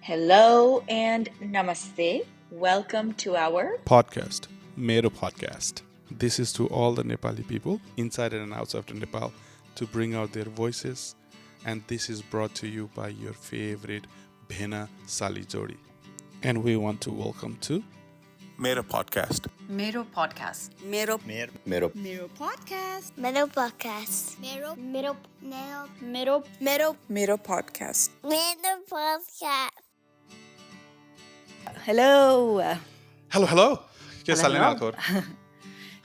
Hello and namaste. Welcome to our podcast, Mero Podcast. This is to all the Nepali people inside and outside of Nepal to bring out their voices, and this is brought to you by your favorite Bhena Sali Jodi. And we want to welcome to Mero Podcast. Mero podcast. Mero podcast. Mero podcast. Mero podcast. Mero podcast. Hello Hello. के साल Hello. खबर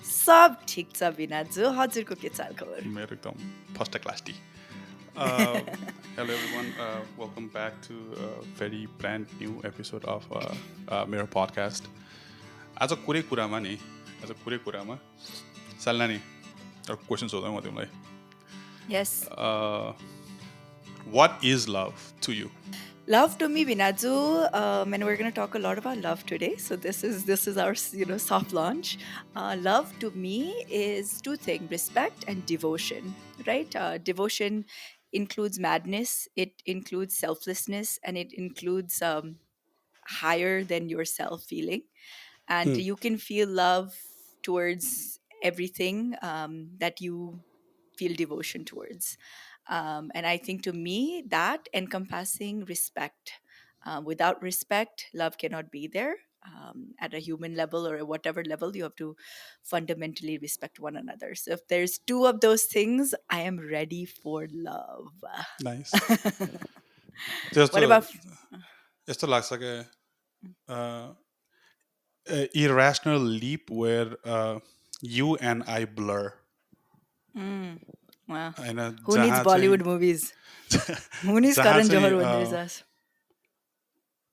सब ठिक छ बिनाजु हजुरको के चाल खबर मेरो एकदम first class T Hello everyone, welcome back to a very brand new episode of Mero Podcast. आज कुरै कुरामा सालना नि क्वेसन सोधौँ म तिमीलाई yes What is love to you? Love to me, Vinaju, and we're going to talk a lot about love today. So this is our soft launch. Love to me is two things: respect and devotion. Right? Devotion includes madness. It includes selflessness, and it includes higher than yourself feeling. And you can feel love towards everything that you feel devotion towards. And I think to me, that encompassing respect. Without respect, love cannot be there. At a human level or whatever level, you have to fundamentally respect one another. So if there's two of those things, I am ready for love. Nice. What about... यस्तो लाग्छ कि irrational leap where you and I blur. Wow. होइन, Who needs जहाँ Bollywood चाहिँ- movies? Who needs जहाँ Karan चाहिँ, Johar when there's us?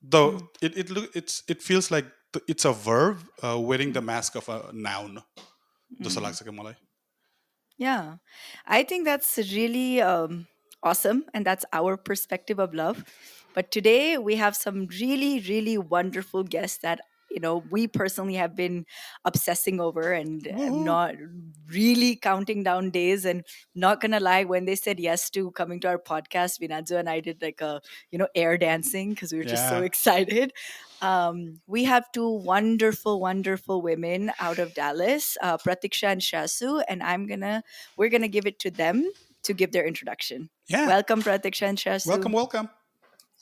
Though it feels like it's a verb wearing the mask of a noun. जस्तो लाग्छ कि मलाई. Yeah, I think that's really awesome. And that's our perspective of love. But today we have some really, really wonderful guests that, we personally have been obsessing over and not really counting down days. And not going to lie, when they said yes to coming to our podcast, Vinaju and I did like a, air dancing because we were just so Yeah. excited. We have two wonderful, wonderful women out of Dallas, Pratiksha and Shasu, and we're gonna give it to them to give their introduction. Yeah. Welcome, Pratiksha and Shasu. Welcome.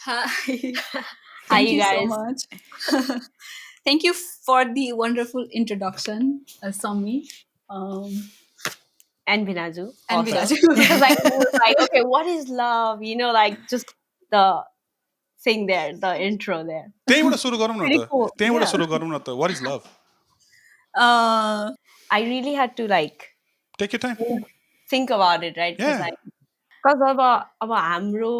Hi. Hi, Thank you you guys. so much. Thank you for the wonderful introduction, Sami. And Vinaju. And also. Vinaju. Because I was like, okay, what is love? Like just the thing there, the intro there. त्यहीँबाट सुरु गरौँ न Pretty त. cool. त्यहीँबाट Yeah. सुरु गरौँ न त. What is love? Uh, I really had to Take your time. think about it, right? Yeah. Because अब हाम्रो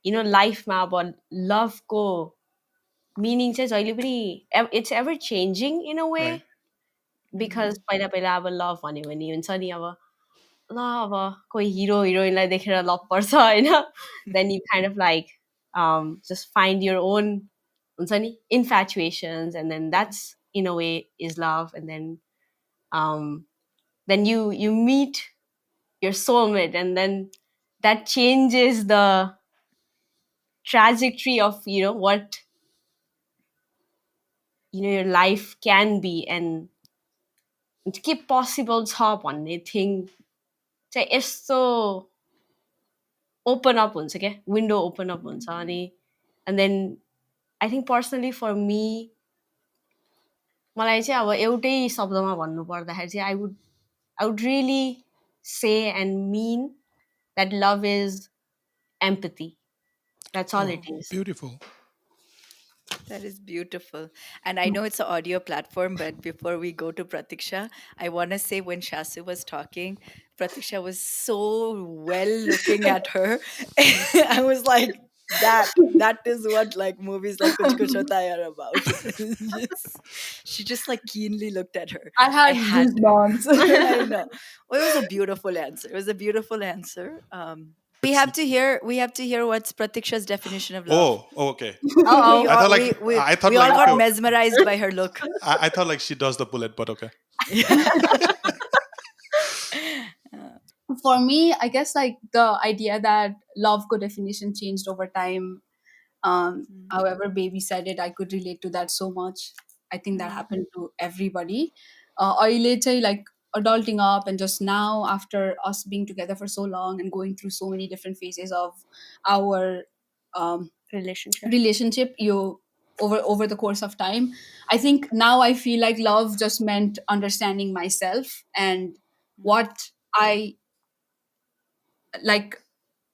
लाइफमा अब लभको मिनिङ चाहिँ जहिले पनि it's ever changing in a way Right. Because पहिला पहिला अब लभ भन्यो भने हुन्छ नि अब ल अब कोही हिरो हिरोइनलाई देखेर लभ पर्छ होइन then you kind of just find your own हुन्छ नि infatuations and then that's in a way is love and then you meet your soulmate and then that changes the trajectory of what your life can be and के possible छ भन्ने thing चाहिँ यस्तो open up हुन्छ क्या window open up हुन्छ अनि and then I think personally for me मलाई चाहिँ अब एउटै शब्दमा भन्नु पर्दाखेरि चाहिँ I would really say and mean that love is empathy. That's all it is. Beautiful. That is beautiful. And I know it's an audio platform, but before we go to Pratiksha, I want to say when Shasu was talking, Pratiksha was so well looking at her. I was like, that is what like movies like Kuch Kuch Hota Hai are about. She just like keenly looked at her. I had goosebumps. I know. Well, it was a beautiful answer. It was a beautiful answer. We have to hear what's Pratiksha's definition of love. Oh, okay. We I all, thought like we, I thought we all like got mesmerized by her look. I thought like she does the bullet, but okay. For me, I guess like the idea that love co-definition changed over time. However, baby said it, I could relate to that so much. I think that happened to everybody. अहिले चाहिँ like adulting up and just now after us being together for so long and going through so many different phases of our um, relationship. relationship, you over the course of time, I think now I feel like love just meant understanding myself and what I like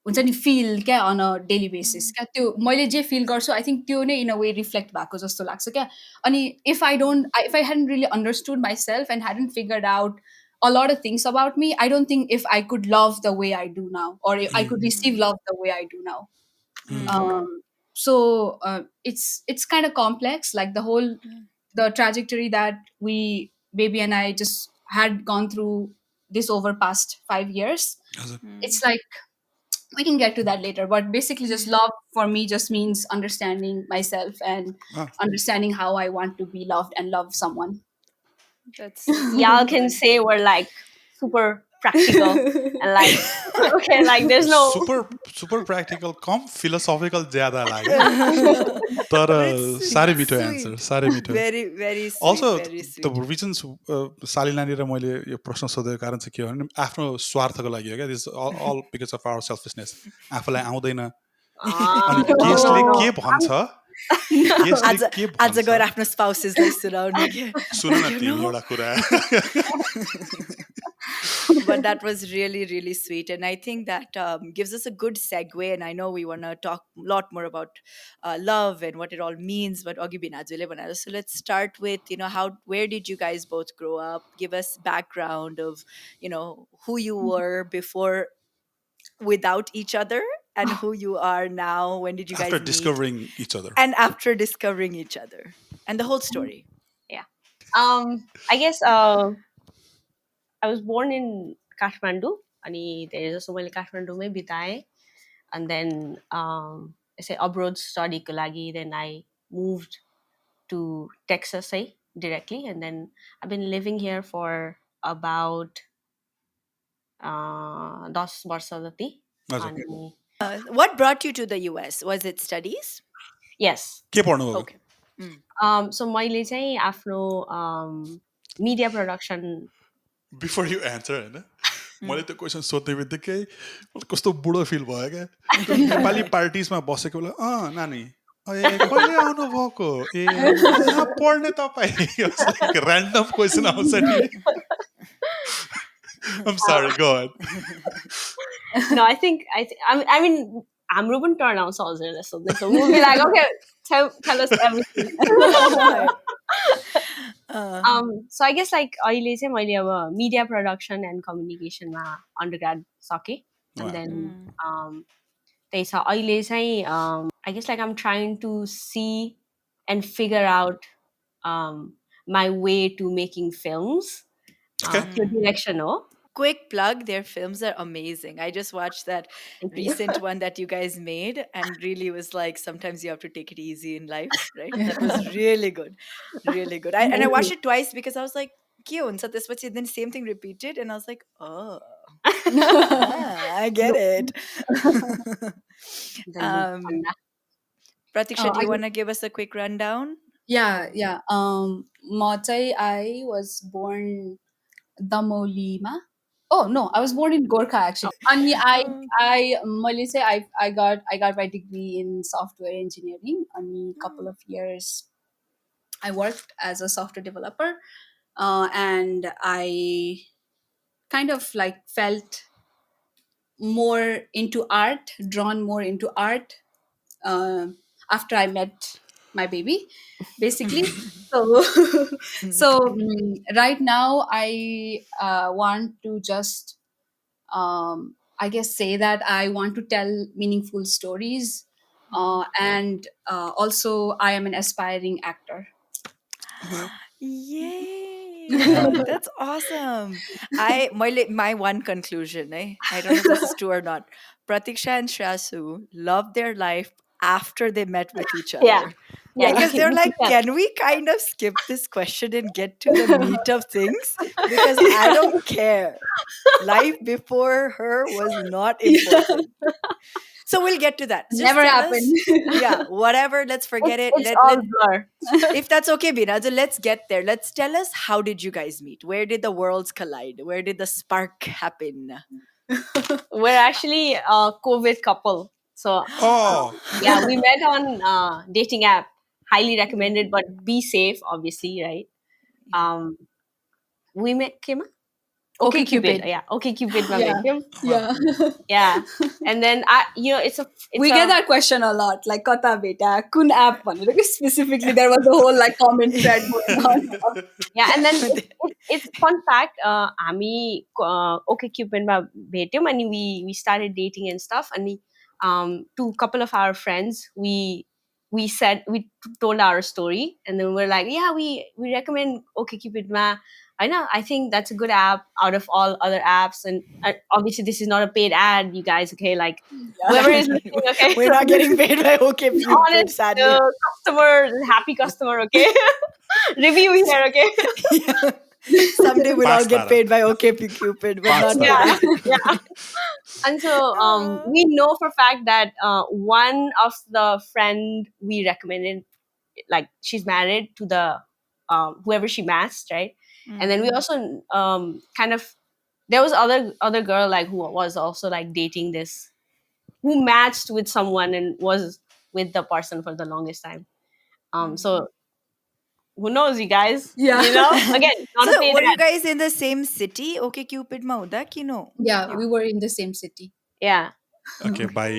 हुन्छ नि fill क्या अन अ daily basis क्या त्यो मैले जे fill गर्छु I think त्यो नै इन a way reflect भएको जस्तो लाग्छ क्या अनि if I hadn't really understood myself and hadn't figured out a lot of things about me, I don't think if I could love the way I do now or if I could receive love the way I do now. um, so it's kind of complex, like the trajectory that we baby and I just had gone through this over past 5 years. It's like we can get to that later, but basically just love for me just means understanding myself and understanding how I want to be loved and love someone. That's Y'all can say we're like super practical and like okay, like there's no super practical come philosophical ज्यादा लाग्यो तर साह्रै मिठो answer साह्रै मिठो very very sweet, Also, very sweet. the reasons साली नानी र मैले यो प्रश्न सोधेको कारण चाहिँ के हो भने आफ्नो स्वार्थको लागि हो क्या this all because of our selfishness आफूलाई आउँदैन अनि गेस्टले के भन्छ गेस्टले के आज गएर भन्छ आफ्नो स्पाउसेसलाई सुनाउने के सुन न तिमी एउटा कुरा but that was really really sweet, and I think that gives us a good segue, and I know we want to talk a lot more about love and what it all means, but Ogi Binajule Banana. So let's start with, where did you guys both grow up? Give us background of, who you were before without each other and who you are now. When did you guys after meet? discovering each other And after discovering each other and the whole story. yeah. I guess I was born in Kathmandu अनि धेरै जसो मैले काठमाडौँमै बिताएँ and then यसै abroad studyको लागि then I moved to Texas directly, and then I've been living here for about 10 वर्ष जति हजुर अनि What brought you to the US? Was it studies? yes. के पढ्नु Okay. So मैले चाहिँ आफ्नो media production before you answer होइन मैले त्यो क्वेसन सोध्ने बित्तिकै मलाई कस्तो बुढो फिल भयो क्या त्यो नेपाली पार्टिजमा बसेको बेला नानी ए कहिले आउनु भएको ए कहाँ पढ्ने तपाईँ ऱ्यान्डम क्वेसन आउँछ नि I'm sorry, go on. No, I mean हाम्रो पनि टर्न आउँछ हजुरले सोध्दै so we'll be like okay tell us everything. So I guess like अहिले चाहिँ मैले अब media production and communication मा undergrad सकेँ and then त्यही छ अहिले चाहिँ I guess like I'm trying to see and figure out my way to making films. त्यो direction हो. Quick plug, their films are amazing. I just watched that recent one that you guys made and really was like, sometimes you have to take it easy in life, right? That was really good. Really good. And I watched it twice because I was like, then same thing repeated and I was like, oh, I get it. Pratiksha, do you want to give us a quick rundown? Yeah. म चाहिँ I was born Damolima. Oh no, I was born in Gorkha actually. And मैले चाहिँ I got my degree in software engineering. And a couple of years I worked as a software developer, and I kind of like felt more into art, drawn more into art after I met my baby, basically. So right now I want to just I guess say that I want to tell meaningful stories, and also I am an aspiring actor. Yay! That's awesome. My one conclusion, I don't know if this is true or not. Pratiksha and Shrasu loved their life after they met with each other. Yeah, Because they're you like, can. can we kind of skip this question and get to the meat of things? Because I don't care. Life before her was not Yeah. important. So we'll get to that. Just Never tell happened. us, yeah, whatever. Let's forget it. It's Let all blur. if that's okay, Bina. So let's get there. Let's tell us, how did you guys meet? Where did the worlds collide? Where did the spark happen? We're actually a COVID couple. So Oh, yeah, we met on dating app. Highly recommended, but be safe, obviously, right? Um, we met Kim. Okay, Okay, Cupid. Cupid. Yeah, okay, Cupid. Ma met Yeah. Kim. wow. Yeah. Yeah, and then it's We get that question a lot, like kata beta, kun app भनेर के specifically there was a whole like comment thread going on. yeah, and then it's fun fact. हामी okay Cupid मा भेट्यौं अनि we started dating and stuff. And to a couple of our friends, we said we told our story, and then we're like, yeah, we recommend okay Cupid ma. I know. I think that's a good app out of all other apps, and obviously this is not a paid ad, you guys. Okay, like whoever is listening, okay, We're not getting paid by OK Cupid, honest sadly. customer, happy customer, okay. Review here, okay. Yeah. Someday we'll all Fast get Tara. paid by OK Cupid, but Fast not Tara. today. Yeah. And so we know for a fact that one of the friend we recommended, like she's married to the whoever she matched, right? And then we also kind of, there was other girl like who was also like dating this, who matched with someone and was with the person for the longest time. So who knows, you guys? Yeah. You know, again, not a So paid were you ad. guys in the same city? OK Cupid ma huda ki no? Yeah, we were in the same city. Yeah. Okay, by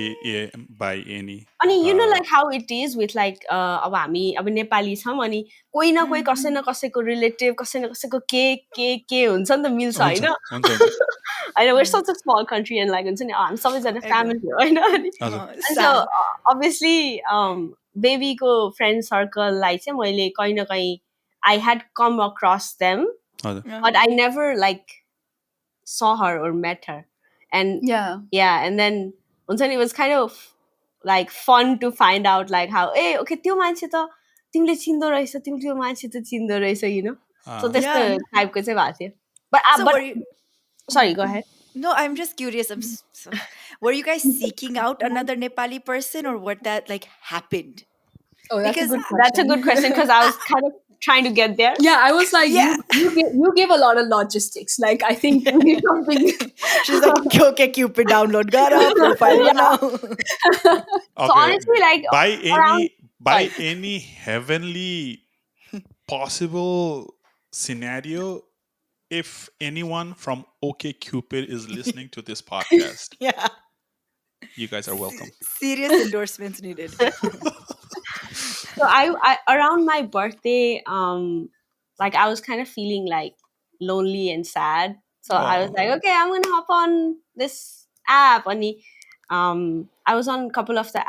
any. अनि you know like how it is with like अब हामी अब नेपाली छौँ अनि कोही न कोही कसै न कसैको रिलेटिभ कसै न कसैको के हुन्छ नि त मिल्छ हुन्छ होइन हुन्छ होइन we're such a small country and like हुन्छ नि हामी सबैजना फ्यामिली हो होइन अनि हजुर and so Sad. obviously बेबीको फ्रेन्ड सर्कललाई चाहिँ मैले कहीँ न कहीँ I had come across them हजुर but I never like saw her or met her. And Yeah. and then it was kind of like fun to find out like how, hey, okay, त्यो मान्छे त तिमीले चिन्दो रहेछ, तिमीले त्यो मान्छे त चिन्दो रहेछ, you know. So त्यस्तो Yeah. टाइपको चाहिँ भएको थियो. But So but were you? sorry, go ahead. No, I'm just curious. Were you guys seeking out another Nepali person, or what that like happened? Oh, that's Because a good question. That's a good question because I was kind of trying to get there. Yeah, I was like, Yeah. you give a lot of logistics. Like, I think we need something. She's like, okay, Cupid, download, got up, profile now. So honestly, like by sorry. any heavenly possible scenario, if anyone from OK Cupid is listening to this podcast, Yeah. you guys are welcome. Serious endorsements needed. So I around my birthday, like I was kind of feeling like lonely and sad. So I was like, okay, I'm gonna hop on this app. And I was on a couple of the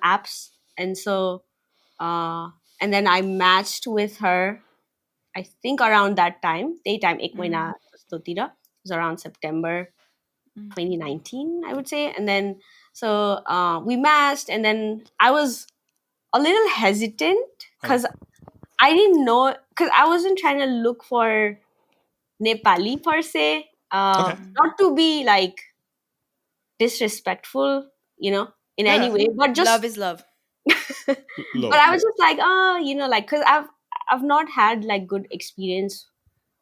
apps, and so and then I matched with her. I think around that time, daytime ek mahina jasto तिर. It was around September 2019, I would say. And then so we matched, and then I was a little hesitant because I didn't know, because I wasn't trying to look for Nepali per se, not to be like disrespectful, in any way, but just Love is love. but I was just like, like, because I've not had like good experience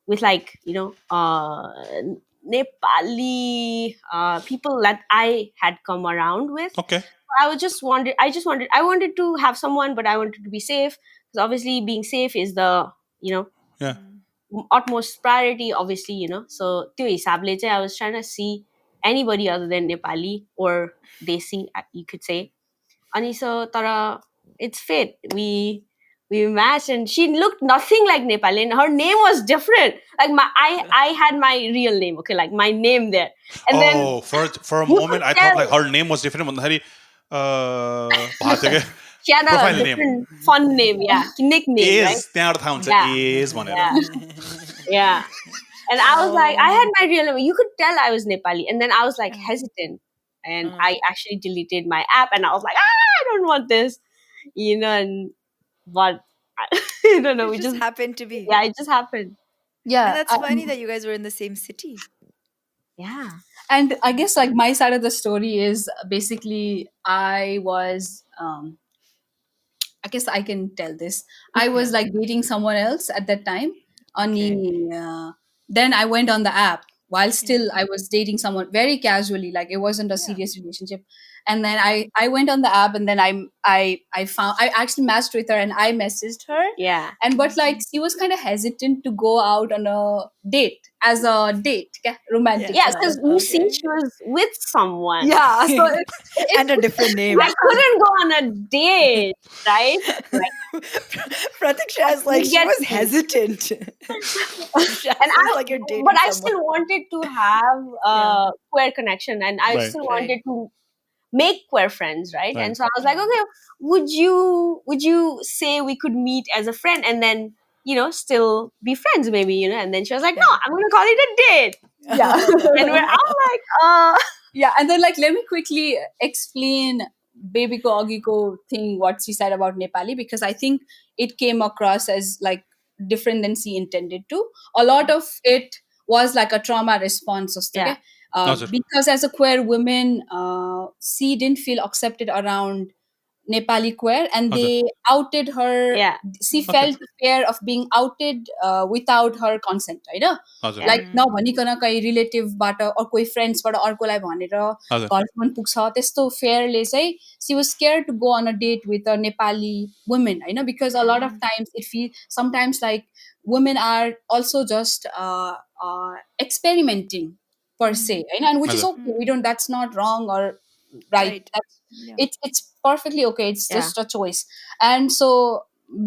with like Nepali people that I had come around with. Okay. I wanted to have someone, but I wanted to be safe, because obviously being safe is the Yeah. utmost priority, obviously, so त्यो हिसाबले चाहिँ I was trying to see anybody other than Nepali or Desi, you could say. And so tara, it's fate. We matched, and she looked nothing like Nepali, and her name was different. Like I had my real name, okay, like my name there. And then for a moment I thought like her name was different. she had a Profile name. different fun name, yeah, nickname, right? Yeah. And I was like, I had my real name. You could tell I was Nepali. And then I was like hesitant. And I actually deleted my app, and I was like, I don't want this. And but I don't know. It We just just happened to be. yeah, it just happened. And Yeah, that's funny that you guys were in the same city. Yeah. and I guess like my side of the story is basically I was I guess I can tell this. I was Yeah. like dating someone else at that time. Okay. Then I went on the app while Yeah. still I was dating someone very casually, like it wasn't a Yeah. serious relationship. And then Yeah. I went on the app, and then I found I actually matched with her, and I messaged her. Yeah. And but like she was kind of hesitant to go out on a date as a date, okay? Romantic Yeah, Yeah. as because a you date. see, Okay. she was with someone. Yeah, so it And a different I name. couldn't go on a date, right? Like, Pratiksha is like, you she get was me. hesitant. And Sounds like you're but dating I someone. still wanted to have Yeah. a queer connection, and I Right. still Right. wanted to make queer friends, right? Right. And so I was like, Yeah. okay, would you say we could meet as a friend and then still be friends, maybe, and then she was like, no, Yeah. I'm gonna call it a date, yeah. and I'm like, Yeah, and then like let me quickly explain baby ko agi ko thing, what she said about Nepali, because I think it came across as like different than she intended to. A lot of it was like a trauma response जस्तो yeah, के. हजुर Because as a queer woman, she didn't feel accepted around Nepali queer, and हजुर they outed her. yeah, She Okay. felt the fear of being outed without her consent, होइन? हजुर yeah, like नभनिकन कहीँ रिलेटिभबाट कोही फ्रेन्ड्सबाट अर्कोलाई भनेर हजुर घरसम्म पुग्छ त्यस्तो फेयरले चाहिँ she was scared to go on a date with a Nepali women होइन because a lot of times it feel sometimes like women are also just experimenting per se and which is हजुर okay, we don't, that's not wrong or right, Right. that's Yeah. it's perfectly okay, it's yeah, just a choice. And so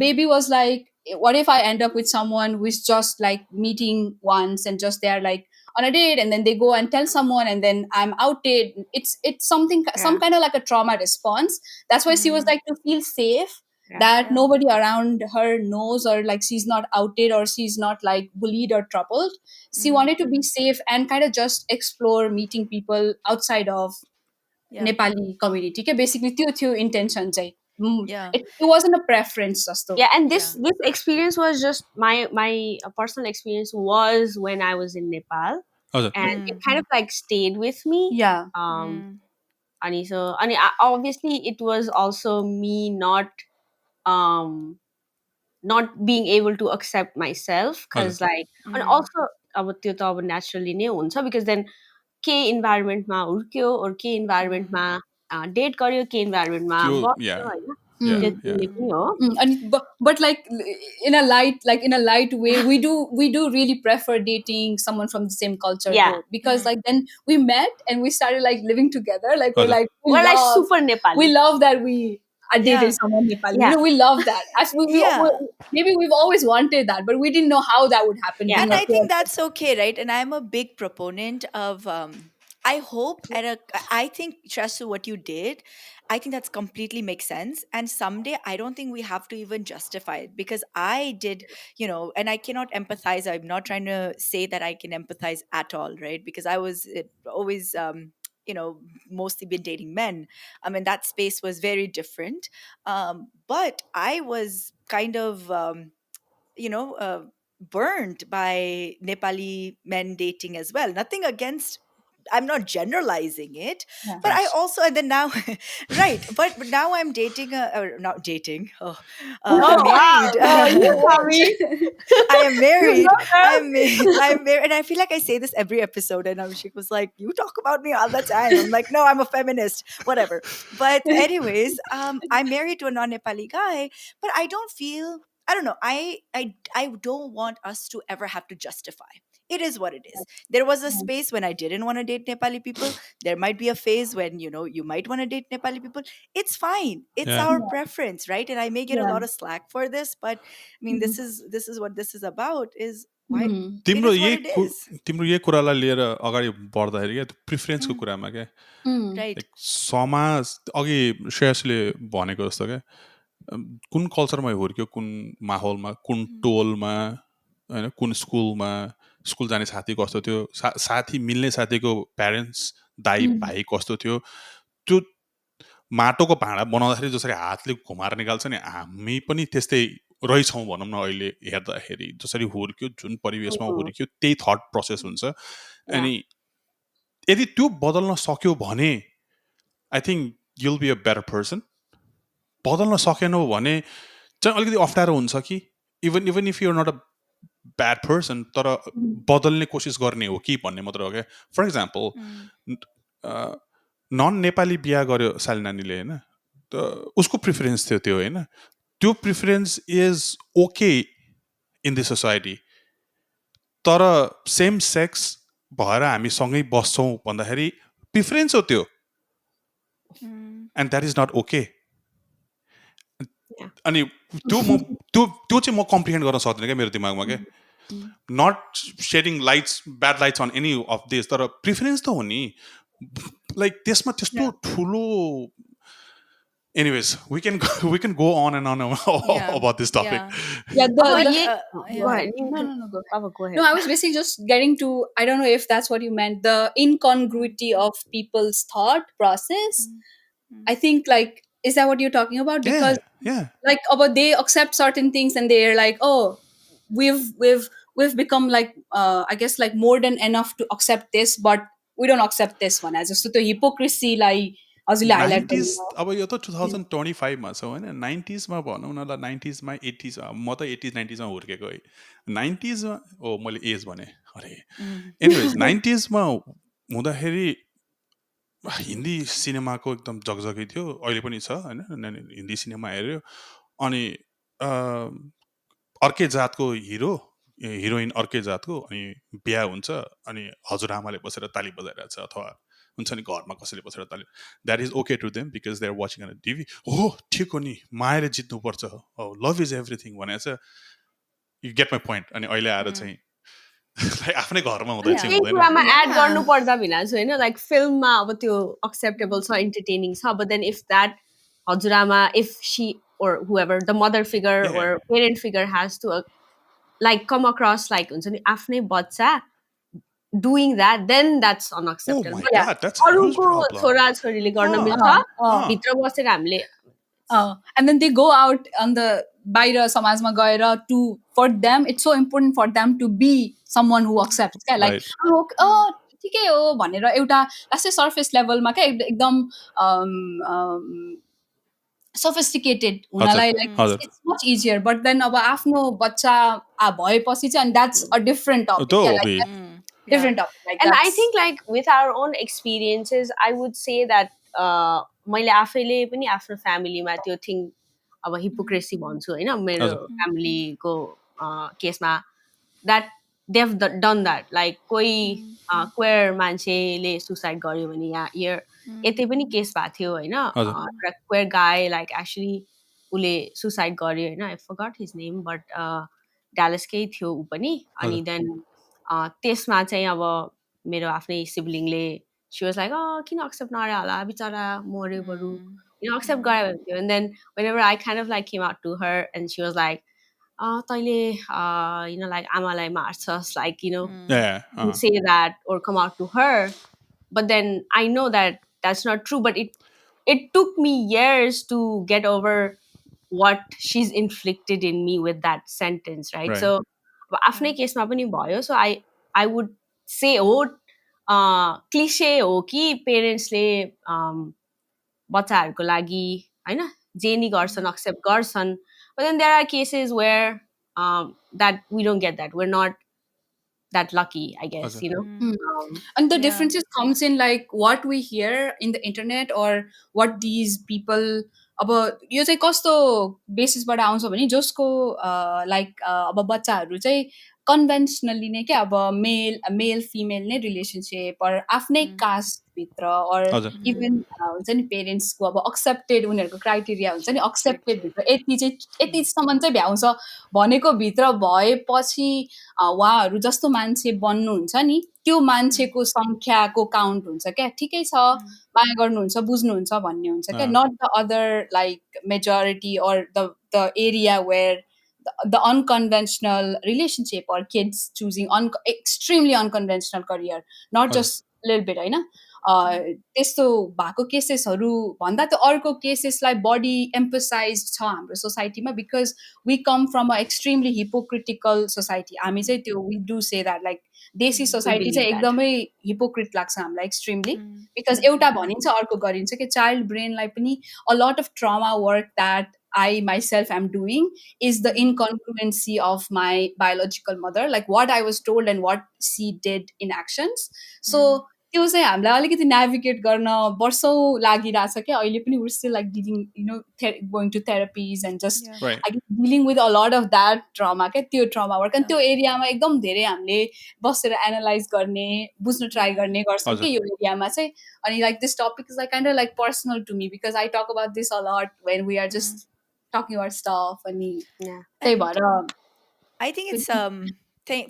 baby was like, what if I end up with someone who's just like meeting once and just they're like on a date, and then they go and tell someone, and then I'm outed. It's something, some yeah, kind of like a trauma response. That's why she was Mm. like, to feel safe yeah, that Yeah. nobody around her knows, or like she's not outed, or she's not like bullied or troubled. She Mm. wanted to be safe and kind of just explore meeting people outside of Yeah. Nepali community. के basically त्यो थियो intention चाहिँ. Yeah. It wasn't a preference जस्तो. yeah. And this Yeah. this experience was just my personal experience was when I was in Nepal, हजुर and it Mm. kind of like stayed with me. Yeah. Mm. Obviously it was also me um not being able to accept myself, हजुर because like, and Mm. also अब त्यो त अब naturally नै हुन्छ, because then के इन्भाइरोमेन्टमा हुर्क्यो or के इन्भाइरोमेन्टमा date गर्यो, के इन्भाइरोमेन्टमा त्यो या बस्यो होइन, या त्यो या तिमीले पनि हो. And but like in a light way, we do really prefer dating someone from the same culture Yeah, though, because Mm. like then we met and we started like living together, like we're हजुर like we're like super Nepali. we love that we are dating Yeah. someone Nepali. Yeah. We love that. As Yeah. maybe we've always wanted that, but we didn't know how that would happen. Yeah. being And a I queer think that's okay, right? And I'm a big proponent of I hope at a I think just what you did, I think that's completely makes sense. And someday I don't think we have to even justify it, because I did, and I cannot empathize. I'm not trying to say that I can empathize at all, right? Because I was always mostly been dating men. I mean, that space was very different. But I was kind of burned by Nepali men dating as well. Nothing against, I'm not generalizing it, Yeah. but I Thanks. also, and then now, right, but now I'm dating, or not dating, Oh wow, married. no, you tell me. I am You married. know, girl. I'm married, and I feel like I say this every episode. And Abhishek was like, "You talk about me all the time." I'm like, "No, I'm a feminist, whatever." But anyways, I'm married to a non-Nepali guy, but I don't feel. I don't know. I don't want us to ever have to justify. It is what it is. There was a space when I didn't want to date Nepali people. There might be a phase when you might want to date Nepali people. It's fine. It's Yeah. our preference, right? And I may get a Yeah. lot of slack for this, but I mean, this is what this is about. Is why Mhm. it तिम्रो is what it is, तिम्रो यही कुरालाई लिएर अगाडि बढ्दाखेरि क्या प्रिफरेन्सको कुरामा क्या Mm. right? Like समाज अघि श्रेयसले भनेको जस्तो क्या कुन कल्चरमा हुर्क्यो, कुन माहौलमा, कुन टोलमा, होइन, कुन स्कुलमा, स्कुल जाने साथी कस्तो थियो, साथी मिल्ने साथीको प्यारेन्ट्स दाइ Mm. भाइ कस्तो थियो, त्यो माटोको भाँडा बनाउँदाखेरि जसरी हातले घुमाएर निकाल्छ नि हामी पनि त्यस्तै रहेछौँ भनौँ न अहिले हेर्दाखेरि जसरी हुर्क्यो जुन परिवेशमा हुर्क्यो त्यही थट प्रोसेस हुन्छ अनि यदि त्यो बदल्न सक्यो भने I think you'll be a better person बदल्न सकेनौ भने चाहिँ अलिकति अप्ठ्यारो हुन्छ कि even even if you're not a bad person तर बदल्ने कोसिस गर्ने हो कि भन्ने मात्र हो क्या फर इक्जाम्पल नन नेपाली बिहा गर्यो साली नानीले होइन त उसको प्रिफरेन्स थियो त्यो होइन त्यो preference is okay in the society तर सेम सेक्स भएर हामी सँगै बस्छौँ भन्दाखेरि प्रिफरेन्स हो त्यो and that is not okay अनि त्यो चाहिँ म कम्प्रिहेन्ड गर्न सक्दिनँ क्या मेरो दिमागमा क्या not shedding lights bad lights on any of this तर प्रिफरेन्स त हो नि लाइक त्यसमा त्यस्तो ठुलो anyways we can go on and on about this topic Yeah, Go the ahead. no, go ahead. Papa, go ahead. No, I was basically just getting to, I don't know if that's what you meant, the incongruity of people's thought process. I think, like, is that what you're talking about? Because yeah like about they accept certain things and they're like, oh, we've become like I guess like modern enough to accept this, but we don't accept this one as just the hypocrisy like हजुरले highlight 90s गर्नुभयो। अब यो त 2025मा छ होइन 90sमा भनौँ न ल 90sमा 80s म त 80s 90sमा हुर्केको है 90sमा ओ मैले एज भने अरे एनिवेज 90sमा हुँदाखेरि हिन्दी सिनेमाको एकदम जगजगै थियो अहिले पनि छ होइन हिन्दी सिनेमा हेऱ्यो अनि अर्कै जातको हिरोइन अर्कै जातको अनि बिहा हुन्छ अनि हजुरआमाले बसेर ताली बजाइरहेको छ अथवा हुन्छ नि घरमा कसैले बसेर ताली that is okay to them because they are watching on TV हो ठिक हो नि मायाले जित्नुपर्छ लभ इज एभ्रिथिङ भनेर चाहिँ यु गेट माई पोइन्ट अनि अहिले आएर चाहिँ आफ्नै घरमा हुँदै चाहिँ त्यही हुँदैन कुरामा एड गर्नु पर्दा भिनाजु होइन लाइक फिल्ममा अब त्यो एक्सेप्टेबल छ इन्टरटेनिङ छ बट देन इफ द्याट हजुरआमा if she or whoever the mother figure Yeah. or parent figure has to like come across like हुन्छ नि आफ्नै बच्चा doing that then that's oh unacceptable my Yeah. god that's a huge अरूको problem छोरा छोरीले गर्न मिल्छ भित्र बसेर हामीले And then they go out on the बाहिर समाजमा गएर to for them it's so important for them to be someone who accepts क्या like Right. ठिकै हो भनेर एउटा लास्टै सर्फेस लेभलमा क्या एकदम sophisticated हुनलाई like it's much easier but then अब आफ्नो बच्चा भएपछि चाहिँ and that's a different topic त्यो क्या हो like bay. that's different topic like and I that's think like with our own experiences I would say that मैले आफैले पनि आफ्नो फ्यामिलीमा त्यो थिङ अब हिपोक्रेसी भन्छु होइन मेरो फ्यामिलीको केसमा that they've done that like कोही क्वेयर मान्छेले सुसाइड गर्यो भने यहाँ हियर यतै पनि केस भएको थियो होइन एउटा क्वेयर गाई लाइक एक्चुली उसले सुसाइड गर्यो होइन आई फरगट हिज नेम बट डालसकै थियो ऊ पनि अनि देन त्यसमा चाहिँ अब मेरो आफ्नै सिब्लिङले सी वाज लाइक किन एक्सेप्ट नगरे होला बिचरा मऱ्यो बरु एक्सेप्ट गरायो भने थियो and then whenever I kind of like came out to her and she was like तैँले you know like आमालाई मार्छस् like you know you say that or come out to her but then I know that that's not true but it took me years to get over what she's inflicted in me with that sentence right so आफ्नै केसमा पनि भयो so I would say हो cliché हो कि पेरेन्ट्सले बच्चाहरूको लागि होइन जे नि गर्छन् एक्सेप्ट गर्छन् but then there are cases where that we don't get that we're not that lucky I guess you know and the differences comes in like what we hear in the internet or what these people अब यो चाहिँ कस्तो बेसिसबाट आउँछ भने जसको like अब बच्चाहरू चाहिँ conventionally नै क्या अब मेल फिमेल नै रिलेसनसिप अर आफ्नै कास्टभित्र अर इभन हुन्छ नि पेरेन्ट्सको अब एक्सेप्टेड उनीहरूको क्राइटेरिया हुन्छ नि एक्सेप्टेड भित्र यतिसम्म चाहिँ भ्याउँछ भनेको भित्र भएपछि उहाँहरू जस्तो मान्छे बन्नुहुन्छ नि त्यो मान्छेको सङ्ख्याको काउन्ट हुन्छ क्या ठिकै छ माया गर्नुहुन्छ बुझ्नुहुन्छ भन्ने हुन्छ क्या not the other like majority or the area where the unconventional relationship or kids choosing extremely unconventional career not just a little bit होइन त्यस्तो भएको केसेसहरू भन्दा त अर्को केसेसलाई बढी एम्फोसाइज छ हाम्रो सोसाइटीमा because we come from a extremely hypocritical society हामी चाहिँ त्यो we do say that like desi We society believe चाहिँ that. एकदमै हिपोक्रिट लाग्छ हामीलाई एक्सट्रिमली बिकज एउटा भनिन्छ अर्को गरिन्छ कि चाइल्ड ब्रेनलाई पनि a lot of trauma work that I myself am doing is the incongruency of my biological mother, like what I was told and what she did in actions. So त्यो चाहिँ हामीलाई अलिकति नेभिगेट गर्न वर्षौँ लागिरहेछ क्या अहिले पनि we're still like dealing, you know, going to therapies and just Yeah. Right. I guess dealing with a lot of that trauma क्या त्यो trauma work अनि त्यो एरियामा एकदम धेरै हामीले बसेर एनालाइज गर्ने बुझ्न ट्राई गर्ने गर्छौँ हजुर कि यो एरियामा चाहिँ अनि like this topic is like kind of like personal to me because I talk about this a lot when we are just talking about stuff अनि Yeah. त्यही And भएर I think it's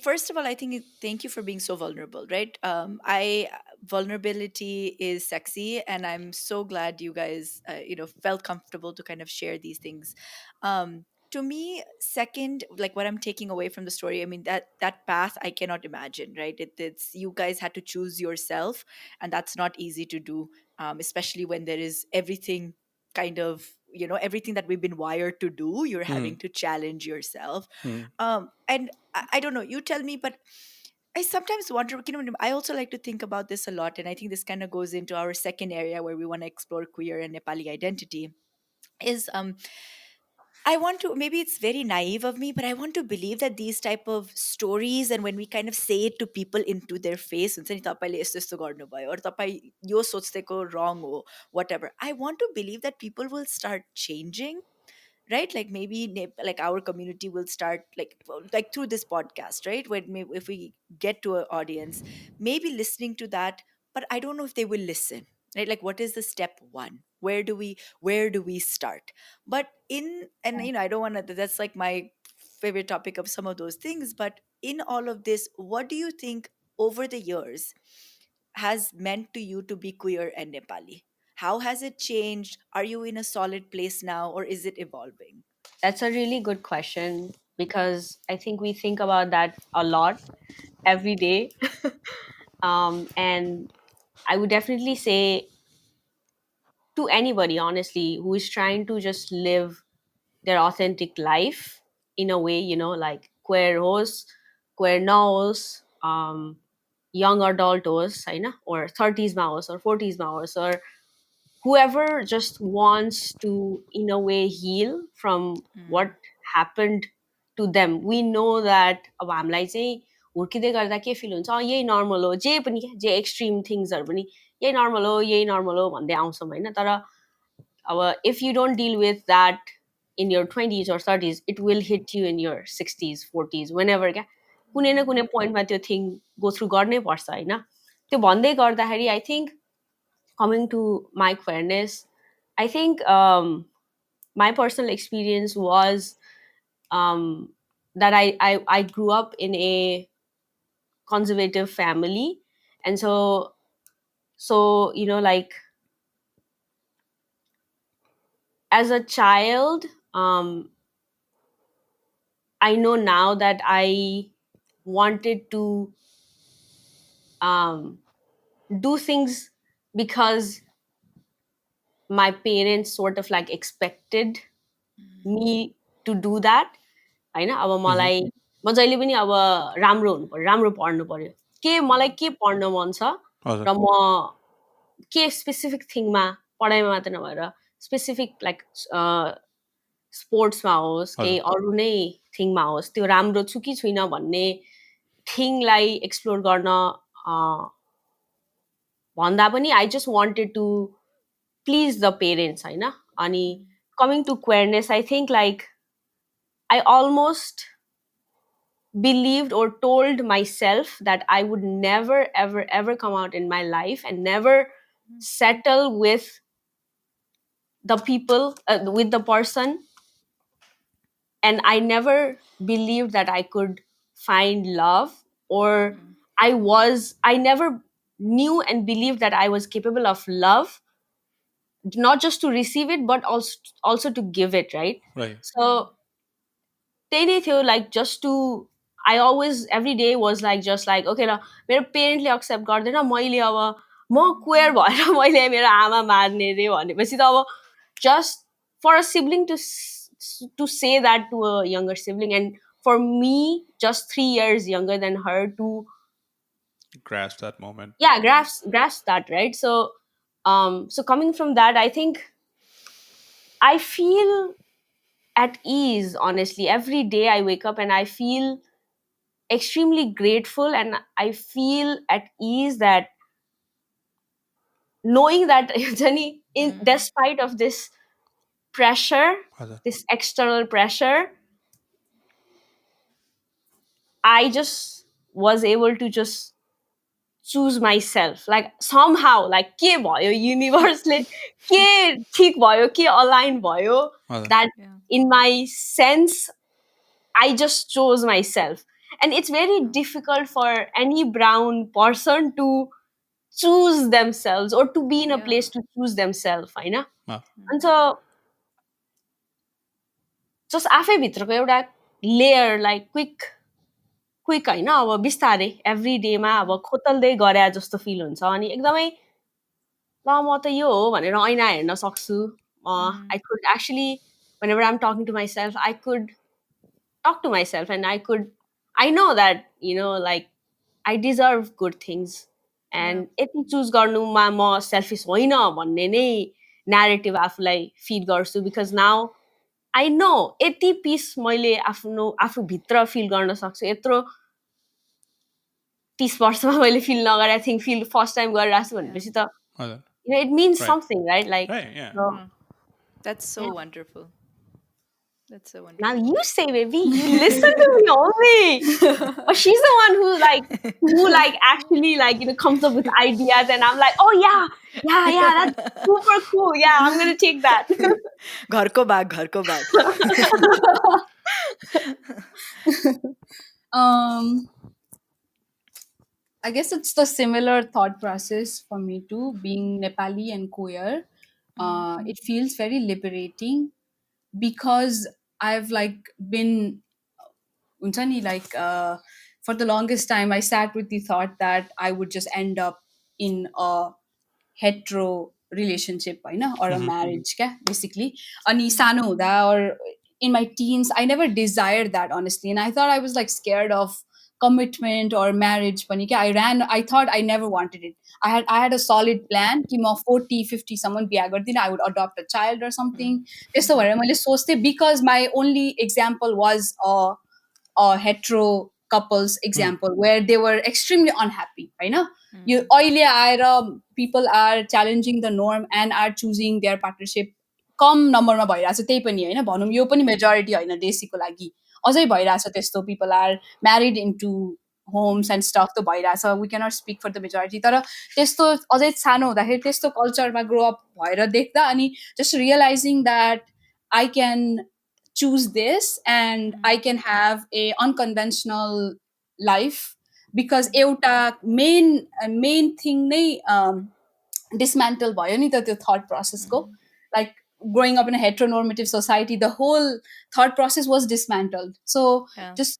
first of all, I think thank you for being so vulnerable, right? I Vulnerability is sexy, and I'm so glad you guys, felt comfortable to kind of share these things. To me, second, like what I'm taking away from the story, I mean that path I cannot imagine, right? It's you guys had to choose yourself, and that's not easy to do, especially when there is everything kind of everything that we've been wired to do. You're Hmm. having to challenge yourself, Hmm. and I don't know, you tell me, but I sometimes wonder, I also like to think about this a lot, and I think this kind of goes into our second area where we want to explore queer and Nepali identity. Is I want to, maybe it's very naive of me, but I want to believe that these type of stories, and when we kind of say it to people into their face, हुन्छ नि, "तपाईले यस्तो यस्तो गर्नुभयो," or "तपाई यो सोच्दैको wrong हो," whatever. I want to believe that people will start changing, right? Like maybe like our community will start like through this podcast, right? When if we get to an audience, maybe listening to that, but I don't know if they will listen, right? Like what is the step one? Where do we start? But in and I don't want to, that's like my favorite topic of some of those things, but in all of this, what do you think over the years has meant to you to be queer and Nepali? How has it changed? Are you in a solid place now, or is it evolving? That's a really good question because I think we think about that a lot every day. And I would definitely say to anybody, honestly, who is trying to just live their authentic life in a way, like queer hosts, queer novels, young adult hosts, or 30s mouse or 40s mouse, or whoever just wants to in a way heal from what Mm, happened to them. We know that अब हामीलाई चाहिँ हुर्किँदै गर्दा के fill हुन्छ, यही normal हो, जे पनि क्या, जे एक्सट्रिम थिङ्सहरू पनि यही नर्मल हो, यही नर्मल हो भन्दै आउँछौँ होइन. तर अब if you don't deal with that in your 20s or 30s, it will hit you in your 60s 40s whenever क्या, कुनै न कुनै पोइन्टमा त्यो थिङ गो थ्रु गर्नै पर्छ होइन. त्यो भन्दै गर्दाखेरि I think coming to my queerness, I think my personal experience was that I grew up in a conservative family. And so like as a child, I know now that I wanted to um, do things because my parents sort of like expected me to do that होइन. अब Mhm. मलाई म जहिले पनि अब राम्रो हुनु पर्यो, राम्रो पढ्नु पर्यो, मलाई के पढ्न मन छ, हजुर र म के स्पेसिफिक थिङमा, पढाइमा मात्र नभएर स्पेसिफिक लाइक स्पोर्ट्समा होस्, केही हजुर अरू नै थिङमा होस्, त्यो राम्रो छु कि छुइनँ भन्ने थिङलाई एक्सप्लोर गर्न भन्दा पनि I just wanted to please the parents होइन. अनि coming to queerness, I think like I almost believed or told myself that I would never, ever, ever come out in my life and never settle with the people, with the person. And I never believed that I could find love, or I never knew and believed that I was capable of love, not just to receive it, but also to give it, right? right So त्यही नै थियो, like just to I always every day was like just like okay ल, मेरो पेरेन्टले accept गर्दैन, मैले अब म queer भएर मैले मेरो आमा मार्ने रे भनेपछि त अब just for a sibling to say that to a younger sibling, and for me just 3 years younger than her to Grasp that moment. yeah grasp that, right? So so coming from that, I think I feel at ease, honestly. Every day I wake up and I feel extremely grateful, and I feel at ease that knowing that Jani, in despite of this pressure, हजुर this external pressure, I just was able to just choose myself. Like somehow, like के भयो युनिभर्सले के ठिक भयो के align भयो हजुर that Yeah. in my sense I just chose myself. And it's very difficult for any brown person to choose themselves or to be in a Yeah. place to choose themselves, होइन? अँ, And so just आफैभित्रको एउटा लेयरलाई quick होइन अब बिस्तारै every डेमा अब खोतल्दै गरे जस्तो fill हुन्छ अनि एकदमै ल म त यो हो भनेर ऐना हेर्न सक्छु I could actually whenever I'm talking to myself I could talk to myself and I know that like I deserve good things Yeah. and यति चुज गर्नुमा म सेल्फिस होइन भन्ने नै न्यारेटिभ आफूलाई फिड गर्छु बिकज नाउ आई नो यति पिस मैले आफूभित्र फिल गर्न सक्छु यत्रो 30 वर्षमा मैले फिल नगरेको थिङ फिल फर्स्ट टाइम गरिरहेको छु भनेपछि त हजुर it means Right. something, right? Like, Right, yeah. so, That's so yeah. wonderful. That's so Now wonderful. you say, baby, you listen to me only. But she's the one who actually comes up with ideas, and I'm like, oh yeah, that's super cool. Yeah, I'm gonna take that. घरको bag. um I guess it's the similar thought process for me too, being Nepali and queer. It feels very liberating because I've been Untani, for the longest time I sat with the thought that I would just end up in a hetero relationship or a marriage basically ani sano huँदा or in my teens I never desired that honestly, and I thought I was scared of commitment or marriage pani I thought I never wanted it. I had a solid plan कि म 40-50 सम्म बिहा गर्दिनँ, I would adopt a child or something त्यस्तो भनेर मैले सोच्थेँ because my only example was a hetero couples example where they were extremely unhappy होइन यो अहिले आएर people are challenging the norm and are choosing their partnership कम नम्बरमा भइरहेछ त्यही पनि होइन भनौँ यो पनि मेजोरिटी होइन देशीको लागि अझै भइरहेछ त्यस्तो people are married into homes and stuff त भइरहेछ we cannot speak for the majority तर त्यस्तो अझै सानो हुँदाखेरि त्यस्तो कल्चरमा ग्रो अप भएर देख्दा अनि just realizing that I can choose this and I can have a unconventional life because एउटा main thing नै dismantle भयो नि त त्यो thought process को like growing up in a heteronormative society the whole thought process was dismantled, so Yeah. just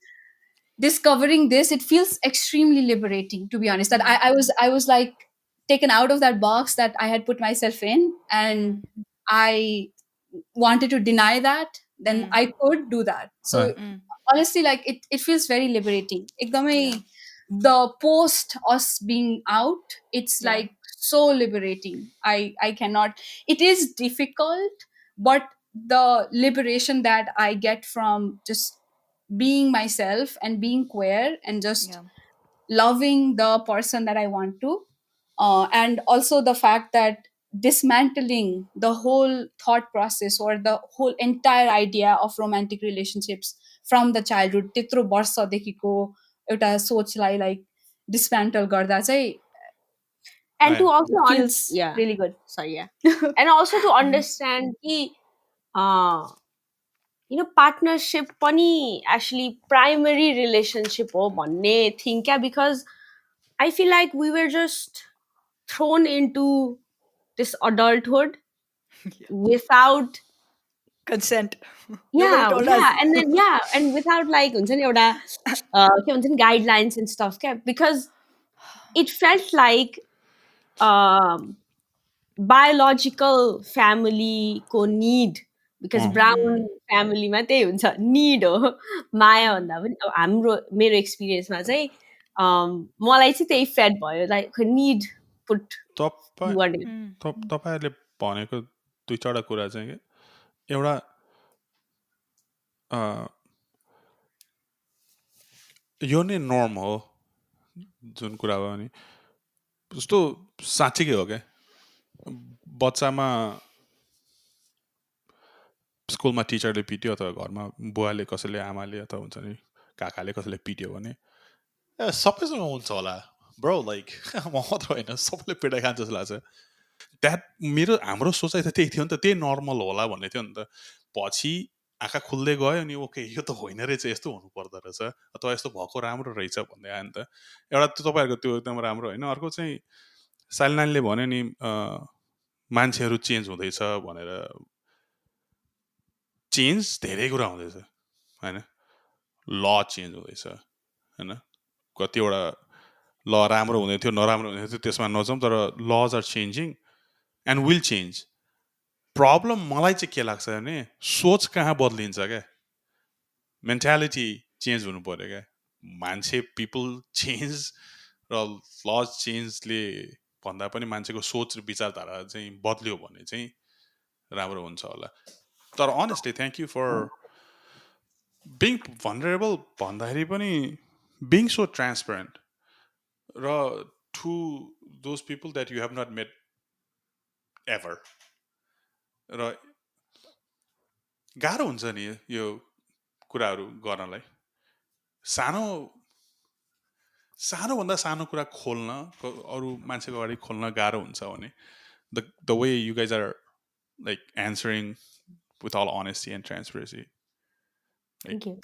discovering this it feels extremely liberating to be honest that I was like taken out of that box that I had put myself in and I wanted to deny that then I could do that, so honestly it feels very liberating ekdamai the post us being out it's Yeah. like so liberating. I cannot, it is difficult but the liberation that I get from just being myself and being queer and just Yeah. loving the person that I want to, and also the fact that dismantling the whole thought process or the whole entire idea of romantic relationships from the childhood त्यत्रो वर्षदेखिको एउटा सोचलाई like dismantle गर्दा चाहिँ And to Right. also it feels yeah, really good. sorry, yeah, and also to understand कि partnership पनि actually primary relationship हो भन्ने thing क्या, because I feel like we were just thrown into this adulthood without Consent. Nobody told us. and then and without like हुन्छ नि एउटा के भन्छ नि guidelines and stuff क्या, because it felt like um biological family को need, because uh, brown family मा त्यही हुन्छ, need हो माया भन्दा पनि अब हाम्रो मेरो एक्सपिरियन्समा चाहिँ मलाई चाहिँ त्यही फेड भयो, लाइक need put तपाईँ गर्ने। Mm. तपाईँहरूले भनेको दुई चारवटा कुरा चाहिँ के एउटा अ, यो नै नर्म हो जुन कुरा भयो भने जस्तो साँच्चीकै हो क्या बच्चामा स्कुलमा टिचरले पिट्यो अथवा घरमा बुवाले कसैले आमाले अथवा हुन्छ नि काकाले कसैले पिट्यो भने ए सबैसँग हुन्छ होला ब्रो लाइक म मात्र होइन सबैले पिटाइ खान्छ जस्तो लाग्छ द्याट मेरो हाम्रो सोचाइ त त्यही थियो नि त त्यही नर्मल होला भन्ने थियो नि त पछि आँखा खुल्दै गयो अनि ओके यो त होइन रहेछ यस्तो हुनु पर्दो रहेछ अथवा यस्तो भएको राम्रो रहेछ भन्दै आयो नि त एउटा त्यो तपाईँहरूको त्यो एकदम राम्रो होइन अर्को चाहिँ साइलनानीले भन्यो नि मान्छेहरू चेन्ज हुँदैछ भनेर चेन्ज धेरै कुरा हुँदैछ होइन ल चेन्ज हुँदैछ होइन कतिवटा ल राम्रो हुँदै थियो नराम्रो हुँदै थियो त्यसमा नजाउँ तर laws are changing and will change problem मलाई चाहिँ के लाग्छ भने सोच कहाँ बदलिन्छ क्या मेन्टालिटी चेन्ज हुनु पऱ्यो क्या मान्छे पिपल चेन्ज र लज चेन्जले भन्दा पनि मान्छेको सोच र विचारधारा चाहिँ बदल्यो भने चाहिँ राम्रो हुन्छ होला तर honestly thank you for being vulnerable भन्दाखेरि पनि बिङ सो ट्रान्सपरेन्ट र to those people that you have not met ever र गाह्रो हुन्छ नि यो कुराहरू गर्नलाई सानो सानोभन्दा सानो कुरा खोल्न अरू मान्छेको अगाडि खोल्न गाह्रो हुन्छ भने the way you guys are like answering with all honesty and transparency Thank like you.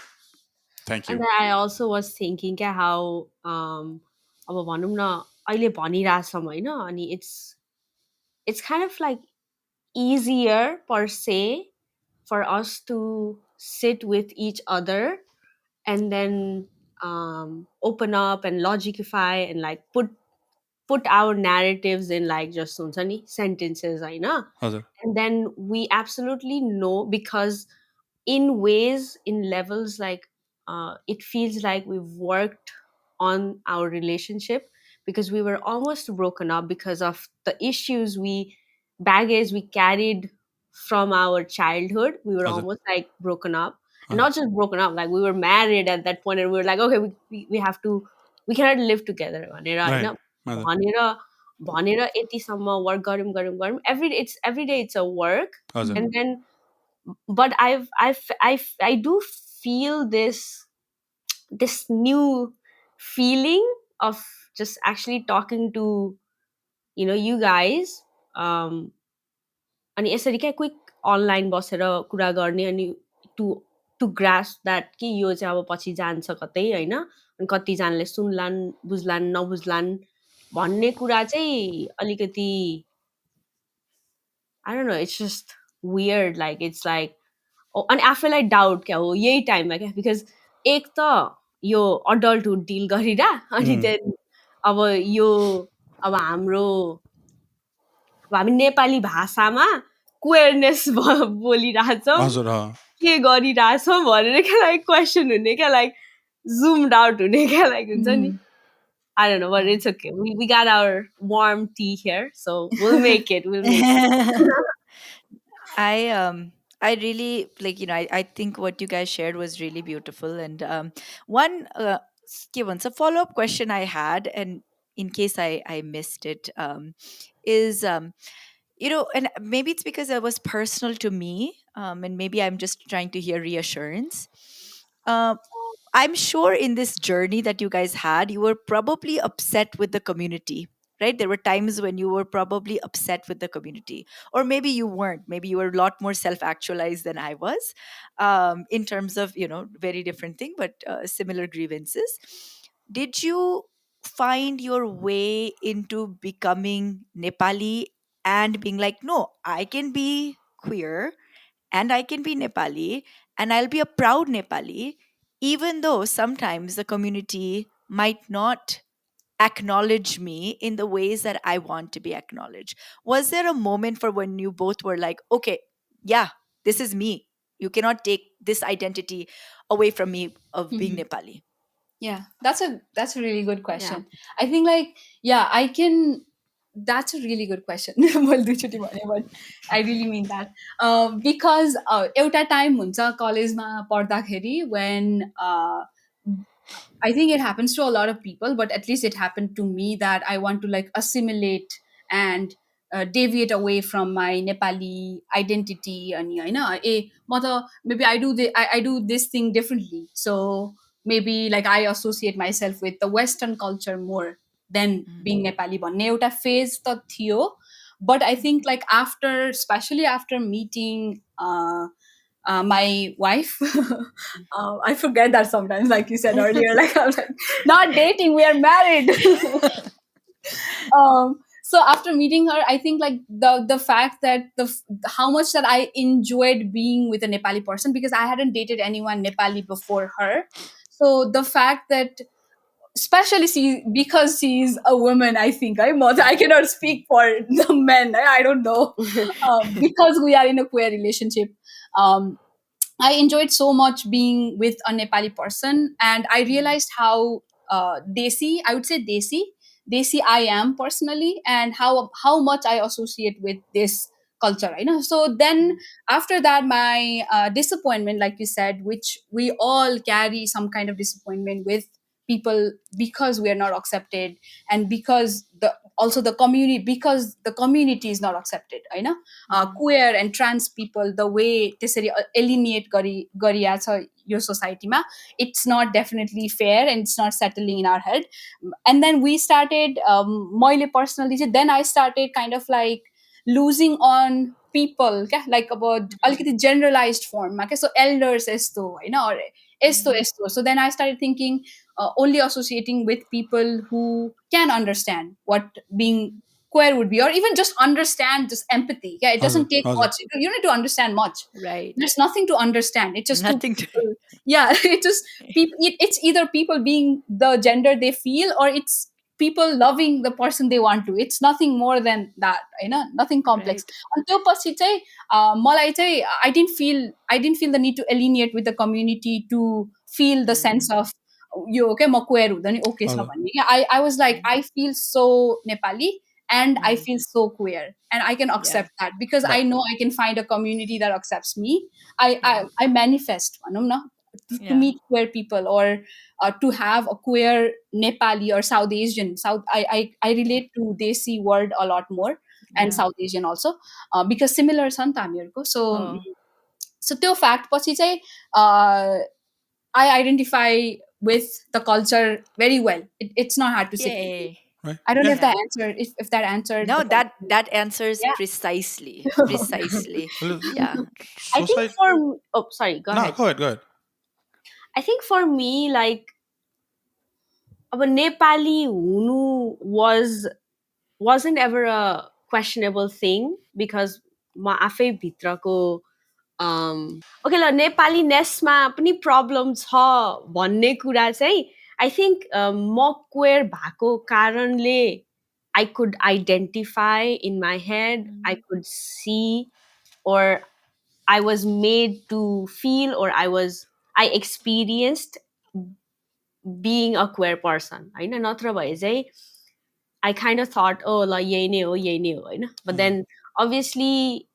Thank And you then I also was thinking क्या how अब भनौँ न अहिले भनिरहेछौँ होइन, अनि it's kind of like easier per se for us to sit with each other and then open up and logicify and like put our narratives in like just हुन्छ नि sentences होइन, हजुर and then we absolutely know, because in ways, in levels, like it feels like we've worked on our relationship, because we were almost broken up because of the issues we baggage we carried from our childhood. We were हजुर almost like broken up, and हजुर not just broken up, like we were married at that point and we were like, okay, we have to, we cannot live together भनेर होइन, right हजुर भनेर भनेर यतिसम्म work गरौँ गरौँ गरौँ, every day it's a work. हजुर And then, but I do feel this new feeling of just actually talking to you guys, um अनि यसरी क्या क्विक अनलाइन बसेर कुरा गर्ने, अनि टु टु ग्रास द्याट कि यो चाहिँ अब पछि जान्छ कतै होइन, अनि कतिजनाले सुन्लान् बुझ्लान् नबुझ्लान् भन्ने कुरा चाहिँ अलिकति I don't know, it's just weird, like it's like अनि आफैलाई डाउट क्या हो यही टाइममा क्या, बिकज एक त यो अडल्टहुड डिल गरिरह, अनि देन अब यो अब हाम्रो अब हामी नेपाली भाषामा क्वेयरनेस बोलिरहेछौँ, हजुर के गरिरहेछौँ भनेर क्या लाइक क्वेसन हुने क्या, लाइक जुम्ड आउट हुने क्या, लाइक हुन्छ नि, I don't know, but it's okay. We got our warm tea here, so we'll make it. We'll make it. I really like, I think what you guys shared was really beautiful. And one given a follow-up question I had, and in case I missed it, is and maybe it's because it was personal to me, and maybe I'm just trying to hear reassurance. uh, I'm sure in this journey that you guys had, you were probably upset with the community, right? There were times when you were probably upset with the community, or maybe you weren't. Maybe you were a lot more self actualized than I was, in terms of, very different thing, but similar grievances. Did you find your way into becoming Nepali and being like, no, I can be queer and I can be Nepali and I'll be a proud Nepali, even though sometimes the community might not acknowledge me in the ways that I want to be acknowledged. Was there a moment for when you both were like, okay, yeah, this is me. You cannot take this identity away from me of being Mhm. Nepali? Yeah, that's a really good Yeah. question. I think like yeah, I can. That's a really good question. मैले दुईचोटि भने, but I really mean that. Because एउटा time हुन्छ कलेजमा पढ्दाखेरि when I think it happens to a lot of people, but at least it happened to me that I want to like assimilate and deviate away from my Nepali identity. And you know, mother, maybe I do this thing differently. So maybe like I associate myself with the Western culture more than Mm, being Nepali. भन्ने एउटा phase त थियो. But I think like after, especially after meeting my wife. I forget that sometimes, like you said earlier. Like I'm like, not dating, we are married. So after meeting her, I think like the fact that how much that I enjoyed being with a Nepali person, because I hadn't dated anyone Nepali before her. So the fact that especially because she's a woman, I think I cannot speak for the men. I don't know, because we are in a queer relationship. um, I enjoyed so much being with a Nepali person, and I mm, realized how desi, I would say desi I am personally, and how much I associate with this culture. You know, so then mm, after that, my disappointment, like you said, which we all carry some kind of disappointment with people because we are not accepted, and because the community, because the community is not accepted. You know, mm, queer and trans people, the way त्यसरी alienate गरिया छ यो सोसाइटीमा, it's not definitely fair and it's not settling in our head. And then we started, मैले personally चाहिँ then I started kind of like losing on people क्या, like about mm, अलिकति generalized form मा क्या, so elders यस्तो होइन, or यस्तो mm, यस्तो. So then I started thinking only associating with people who can understand what being queer would be, or even just understand, just empathy. Yeah, it हजुर doesn't take हजुर much. You don't need to understand much. right. There's nothing to understand. It's just two Nothing to. people. Yeah, it just people. It's either people being the gender they feel, or it's people loving the person they want to. It's nothing more than that. You know, nothing complex. Right. अनि त्यो पछि चाहिँ मलाई चाहिँ I didn't feel the need to alienate with the community to feel the Mm, sense of यो के म queer हुँदा नि ओके छ हजुर भन्ने क्या. I was like, mm, I feel so Nepali and I mm, feel so queer, and I can yeah. accept that because I But know I can find a community that accepts me. I I, Yeah. I manifest भनौँ न, to Yeah. meet queer people, or to have a queer Nepali or South Asian. I relate to Desi word a lot more, and Yeah. South Asian also, because similar छ नि त हामीहरूको. So Oh. so त्यो fact पछि चाहिँ uh, I identify with the culture very well. It's not hard to say. Yay. right, I don't know yeah. if that Yeah. answered, if that answered No, the question. that answers Yeah. precisely. Precisely. Well, Yeah. I think society. for oh sorry, go No, ahead. go ahead, go ahead. I think for me, like अब नेपाली हुनु wasn't ever a questionable thing because म आफै भित्रको okay ल नेपालीनेसमा पनि problem छ भन्ने कुरा चाहिँ आई थिङ्क म क्वेयर भएको कारणले I could identify in my head, I Mm, could see, or I was made to feel, or I experienced being a queer person. होइन नत्र भए चाहिँ I kind of thought, oh, ल यही नै हो, यही नै हो, होइन? But then obviously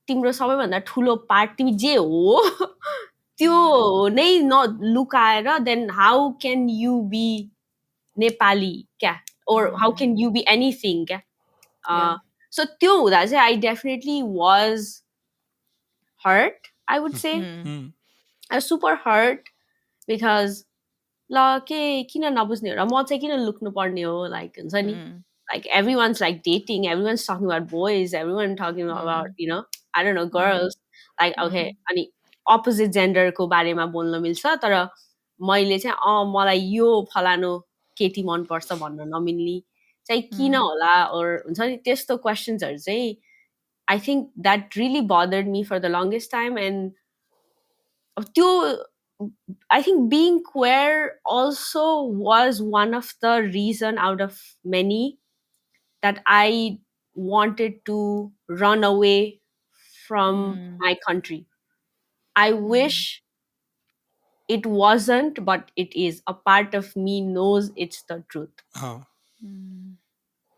तिम्रो सबैभन्दा ठुलो पार्ट तिमी जे हो त्यो mm, नै न लुकाएर then how can you be Nepali क्या, or how mm, can you be anything क्या. yeah. So त्यो हुँदा चाहिँ I definitely was hurt, I would say. Mm, I was super hurt because ल के किन नबुझ्ने हो र म चाहिँ किन लुक्नु पर्ने हो, लाइक हुन्छ नि, mm, like everyone's like dating, everyone's talking about boys, everyone talking about, mm, you know, I don't know, mm, girls, like okay, mm, अनि अपोजिट जेन्डरको बारेमा बोल्न मिल्छ तर मैले चाहिँ मलाई यो फलानु केटी मनपर्छ भन्न नमिल्ने चाहिँ किन mm, होला, or हुन्छ नि त्यस्तो क्वेसन्सहरू चाहिँ I think that really bothered me for the longest time. And त्यो I think being queer also was one of the reason out of many that I wanted to run away from Mm, my country. I mm, wish it wasn't, but it is. A part of me knows it's the truth. Uh, mm.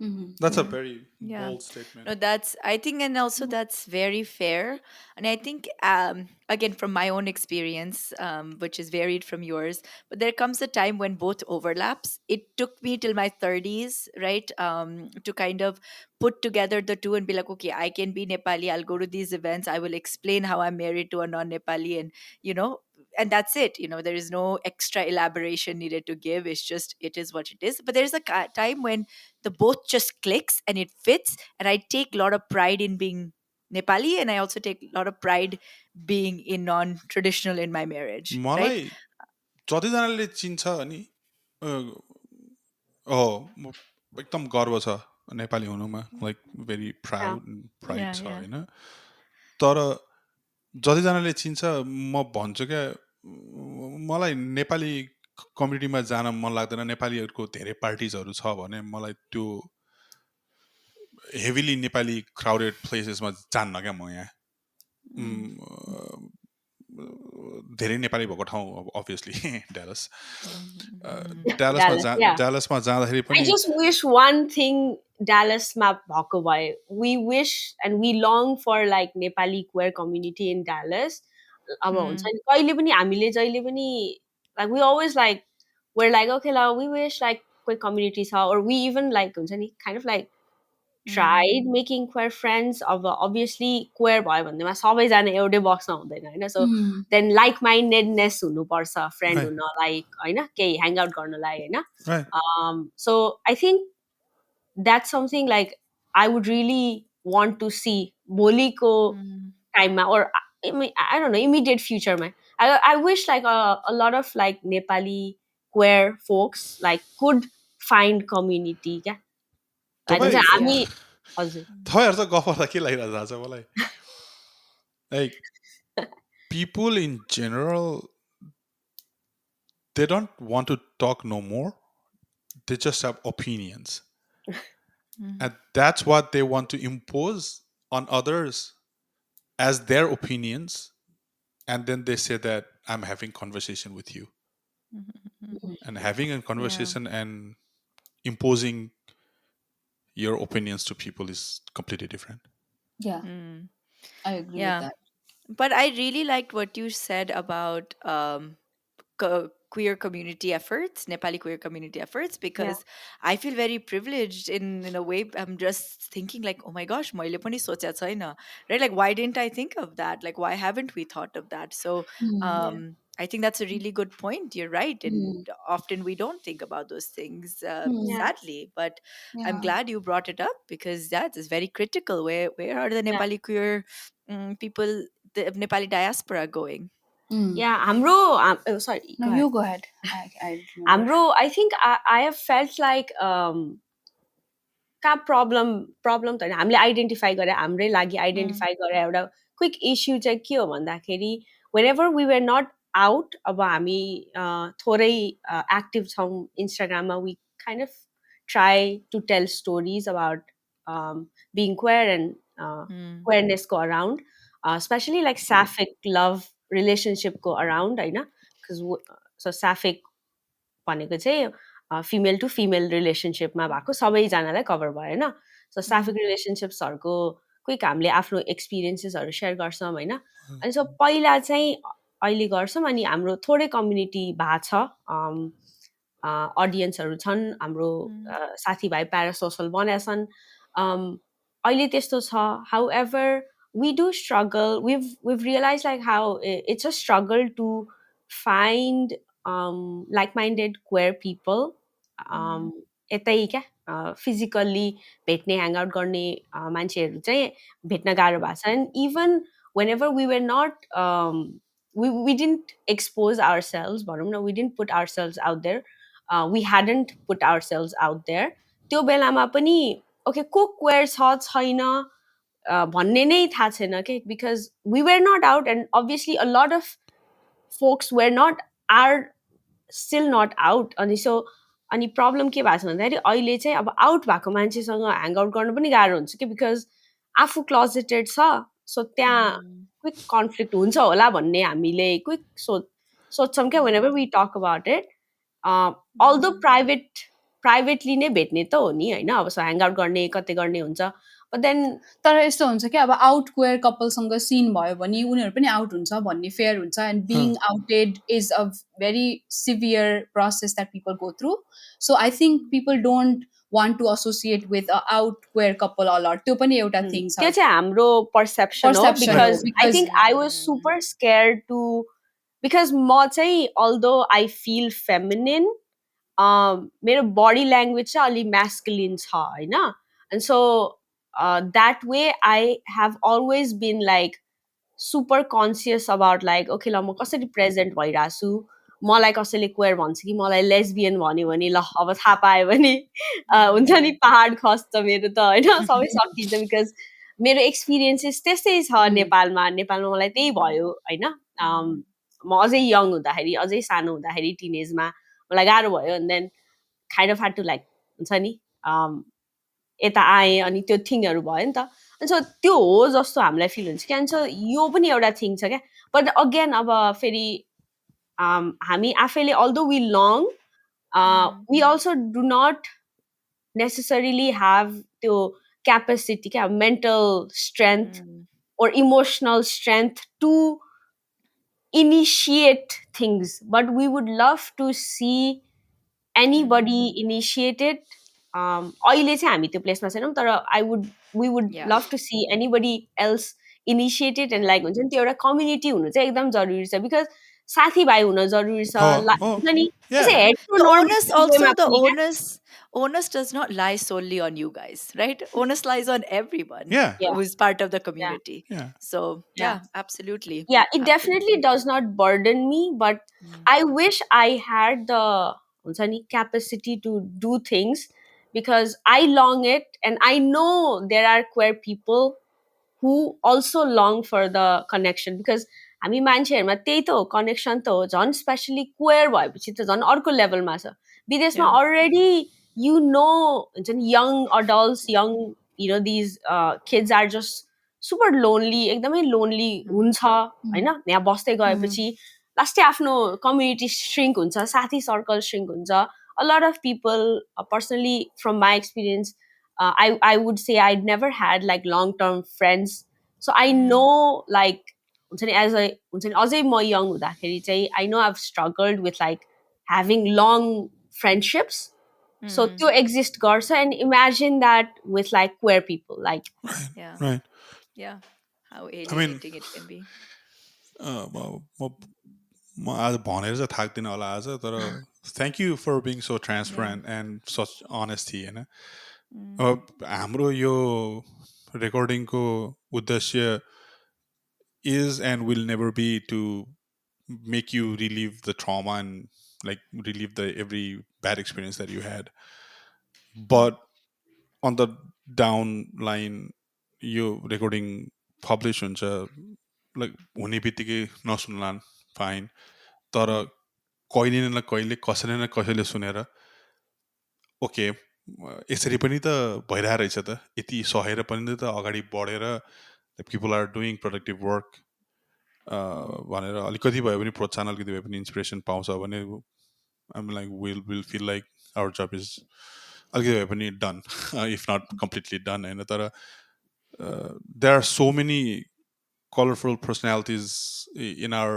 Mhm. that's a Yeah. very Yeah. bold statement. No, that's, I think, and also that's very fair. And I think, again, from my own experience, which is varied from yours, but there comes a time when both overlaps. It took me till my 30s, right, to kind of put together the two and be like, okay, I can be Nepali. I'll go to these events. I will explain how I'm married to a non-Nepali, and you know, and that's it. There is no extra elaboration needed to give. It's just it is what it is. But there's a time when the both just clicks and it fits, and I take a lot of pride in being Nepali, and I also take a lot of pride being in non-traditional in my marriage, right? मलाई जतिजनाले चिन्छ नि अ, हो म एकदम गर्व छ नेपाली हुनुमा like very Yeah. Proud pride Yeah, छ yeah. होइन तर जतिजनाले चिन्छ म भन्छु क्या मलाई नेपाली कम्युनिटीमा जान मन लाग्दैन नेपालीहरूको धेरै पार्टिजहरू छ भने मलाई त्यो हेभिली नेपाली क्राउडेड प्लेसेसमा जान्न क्या म यहाँ Mm, धेरै नेपाली भएको ठाउँ obviously Dallas mhm, Dallas. Yeah. ड्यालसमा जाँदाखेरि I पनि just wish one thing Dallas map भएको भए. We wish and we long for like Nepali queer community in Dallas. अब हुन्छ mm, नि कहिले पनि हामीले जहिले पनि like we always like we're like okay la we wish like queer community छ or we even like हुन्छ नि kind of like mm, tried making queer friends अब obviously queer भयो भन्नेमा सबैजना एउटै बक्समा हुँदैन होइन so Mhm. then like mindedness हुनुपर्छ फ्रेन्ड राइट हुनलाई होइन केही ह्याङ आउट गर्नलाई होइन right so I think that's something like I would really want to see Boliko mm, time or I don't know immediate future man. I wish like a lot of like Nepali queer folks like could find community yeah like हुन्छ तपाईँ yeah. हामी हजुर तपाईँहरू चाहिँ गफ गर्दा के लागिरहेको थाहा छ मलाई like people in general they don't want to talk no more, they just have opinions, Mm, and that's what they want to impose on others as their opinions, and then they say that I'm having conversation with you, mhm, and having a yeah. conversation and imposing your opinions to people is completely different. Yeah, Mm, I agree with yeah. that. But I really liked what you said about queer community efforts, Nepali queer community efforts, yeah because I feel very privileged in a way. I'm just thinking like, oh my gosh, मैले पनि सोचेको छैन, right? Like, why didn't I think of that? Like, why haven't we thought of that? So, Mm. yeah I think that's a really good point. You're right, and Mm. often we don't think about those things, Mm. yeah sadly. But I'm Yeah. glad you brought it up because that is very critical. Where are the yeah Nepali queer people, the Nepali diaspora going? Mm. yeah हाम्रो oh, sorry No, go ahead you go ahead. I remember. हाम्रो I think I have felt like कहाँ problem त होइन हामीले identify गरे हाम्रै लागि Mm, identify गरे एउटा क्विक इस्यु चाहिँ के हो भन्दाखेरि when ever we were not out अब हामी थोरै एक्टिभ छौँ इन्स्टाग्राममा we kind of try to tell stories about being queer and mm, क्वेयरनेसको around specially like sapphic love रिलेसनसिपको अराउन्ड होइन सो साफिक भनेको चाहिँ फिमेल टु फिमेल रिलेसनसिपमा भएको सबैजनालाई कभर भयो होइन सो mm, साफिक रिलेसनसिप्सहरूको क्विक हामीले आफ्नो एक्सपिरियन्सेसहरू सेयर गर्छौँ होइन अनि सो पहिला चाहिँ अहिले गर्छौँ अनि हाम्रो थोरै कम्युनिटी भएको छ अडियन्सहरू छन् हाम्रो mm, साथीभाइ प्यारासोसल बनाएछन् अहिले त्यस्तो छ how ever we do struggle we've realized like how it's a struggle to find like-minded queer people um, mm, यतै क्या फिजिकल्ली भेट्ने ह्याङआउट गर्ने मान्छेहरू चाहिँ भेट्न गाह्रो भएको छ and even when ever we were not we didn't expose ourselves भनौँ न we didn't put ourselves out there we hadn't put ourselves out there त्यो बेलामा पनि ओके को क्वेयर छ छैन भन्ने नै थाहा छैन के because we were not out and obviously a lot of folks were not are still not out. अनि सो अनि प्रब्लम के भएको छ भन्दाखेरि अहिले चाहिँ अब आउट भएको मान्छेसँग ह्याङ आउट गर्नु पनि गाह्रो हुन्छ कि बिकज आफू क्लोजेटेड छ सो त्यहाँ क्विक कन्फ्लिक्ट हुन्छ होला भन्ने हामीले क्विक सोच्छौँ क्या when ever we talk about it although privately नै भेट्ने त हो नि होइन अब ह्याङ आउट गर्ने कतै गर्ने हुन्छ बट देन तर यस्तो हुन्छ कि अब आउट क्वेयर कपलसँग सिन भयो भने उनीहरू पनि आउट हुन्छ भन्ने फेयर हुन्छ and being outed is a very severe process that people go through so I think people don't want to associate with a out queer couple a lot त्यो पनि एउटा थिङ छ त्यो चाहिँ हाम्रो पर्सेप्सन हो Perception हो, because I because- think I was super scare to because म चाहिँ अल्दो आई फिल फेमिनिन मेरो बडी ल्याङ्ग्वेज चाहिँ अलिक म्यास्कुलिन छ होइन and so that way I have always been like super conscious about like okay ल म कसरी प्रेजेन्ट भइरहेको छु मलाई कसैले क्वेयर भन्छ कि मलाई लेस्बियन भन्यो भने ल अब थाहा पायो भने हुन्छ नि पहाड खस्छ मेरो त होइन सबै सकिन्छ बिकज मेरो एक्सपिरियन्सेस त्यस्तै छ नेपालमा मलाई त्यही भयो होइन म अझै यङ हुँदाखेरि अझै सानो हुँदाखेरि टिनेजमा मलाई गाह्रो भयो and then kind of had to like हुन्छ नि यता आएँ अनि त्यो थिङहरू भयो नि त अनि सो त्यो हो जस्तो हामीलाई फिल हुन्छ क्या अनि सो यो पनि एउटा थिङ छ क्या बट अगेन अब फेरि हामी आफैले although we long we also do not necessarily have त्यो क्यापेसिटी क्या mental strength or emotional strength to initiate things but we would love to see anybody initiated अहिले चाहिँ हामी त्यो प्लेसमा छैनौँ तर we would love to see anybody else initiated and like हुन्छ नि त्यो एउटा कम्युनिटी हुनु चाहिँ एकदम जरुरी छ बिकज साथीभाइ हुन जरुरी छ हुन्छ नि त्यसै head to The normal onus also, the onus does not lie solely on you guys, right? Onus lies on everyone Yeah. who's part of the community. Yeah. So yeah, absolutely. Yeah, it definitely does not burden me, but I wish I had the हुन्छ नि capacity to do things because I long it and I know there are queer people who also long for the connection because हामी मान्छेहरूमा त्यही त हो connection त हो झन् specially queer भएपछि त झन् अर्को लेभलमा छ विदेशमा अलरेडी यु नो हुन्छ नि young adults young you know these kids are just super lonely एकदमै लोन्ली हुन्छ होइन यहाँ बस्दै गएपछि लास्टै आफ्नो कम्युनिटी श्रिङ्क हुन्छ साथी सर्कल श्रिङ्क हुन्छ a lot of people personally from my experience I would say I'd never had like long term friends so I know like हुन्छ नि एज अ हुन्छ नि अझै म यङ हुँदाखेरि चाहिँ I know I've struggled with like having long friendships so त्यो exist गर्छ and imagine that with like queer people like Yeah, how alienating it can be. म आज भनेर चाहिँ थाक्दिनँ होला आज तर thank you for being so transparent end such honesty होइन अब हाम्रो यो रेकर्डिङको उद्देश्य is and will never be to make you relive the trauma and like relive the every bad experience that you had but on the down line yo recording publish हुन्छ like हुने बित्तिकै नसुन्लान् fine तर कहिले न कहिले कसैले न कसैले सुनेर ओके यसरी पनि त भइरहेको रहेछ त यति सहेर पनि त अगाडि बढेर people are doing productive work भनेर अलिकति भए पनि प्रोत्साहन अलिकति भए पनि इन्सपिरेसन पाउँछ भने I'm like will feel like our job is अलिकति भए पनि done if not completely done होइन तर there are so many colourful personalities in our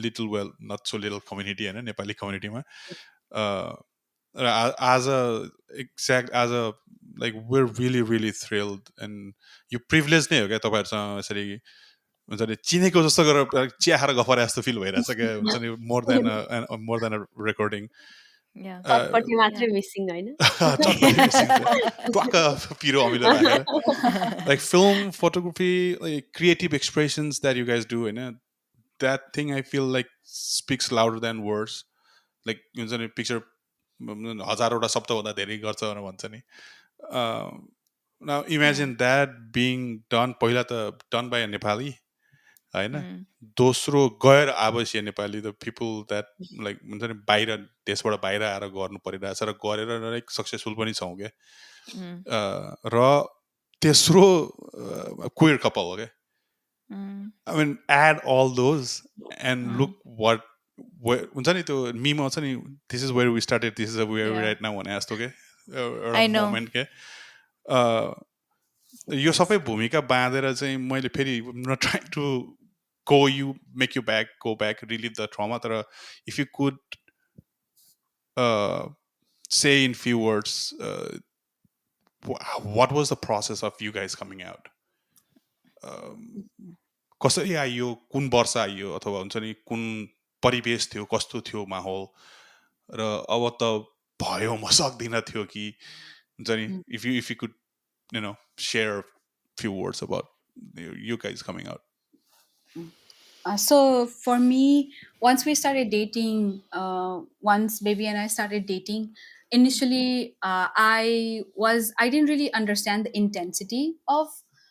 little well not so little community होइन नेपाली कम्युनिटीमा as a exact as a like we're really thrilled and yo privilege नै हो क्या तपाईँहरूसँग यसरी हुन्छ नि चिनेको जस्तो गरेर चिया खाएर गफरे जस्तो फिल भइरहेछ क्या हुन्छ नि मोर देन अ रेकर्डिङ चटपटी मात्रै मिसिङ होइन ट्वाक्क पिरो अमिलो राखेर like film photography like creative expressions that you guys do होइन that thing I feel like speaks louder than words like हुन्छ नि पिक्चर हजारवटा शब्दभन्दा धेरै गर्छ भनेर भन्छ नि now imagine that being done पहिला त done by a Nepali होइन Mm. दोस्रो गैर आवासीय Nepali the people that like हुन्छ नि बाहिर देशबाट बाहिर आएर गर्नु परिरहेछ र गरेर लाइक सक्सेसफुल पनि छौँ क्या Mm. र तेस्रो क्वेयर कपल हो क्या Mm. I mean, add all those and Mm. look what हुन्छ नि त्यो मिम आउँछ नि this is where we started this is where we Yeah. Right now भने जस्तो के एउटा I know. मोमेन्ट के यो सबै भूमिका बाँधेर चाहिँ मैले फेरि not trying to go you make you back go back relive the trauma तर if you could say in few words what was the process of you guys coming out कसरी आइयो कुन वर्ष आइयो अथवा हुन्छ नि कुन परिवेश थियो कस्तो थियो माहौल र अब त भयो म सक्दिनँ थियो कि हुन्छ नि if you could share a few words about you guys coming out. So for me, once we started dating, once baby and I started dating, initially I didn't really understand the intensity of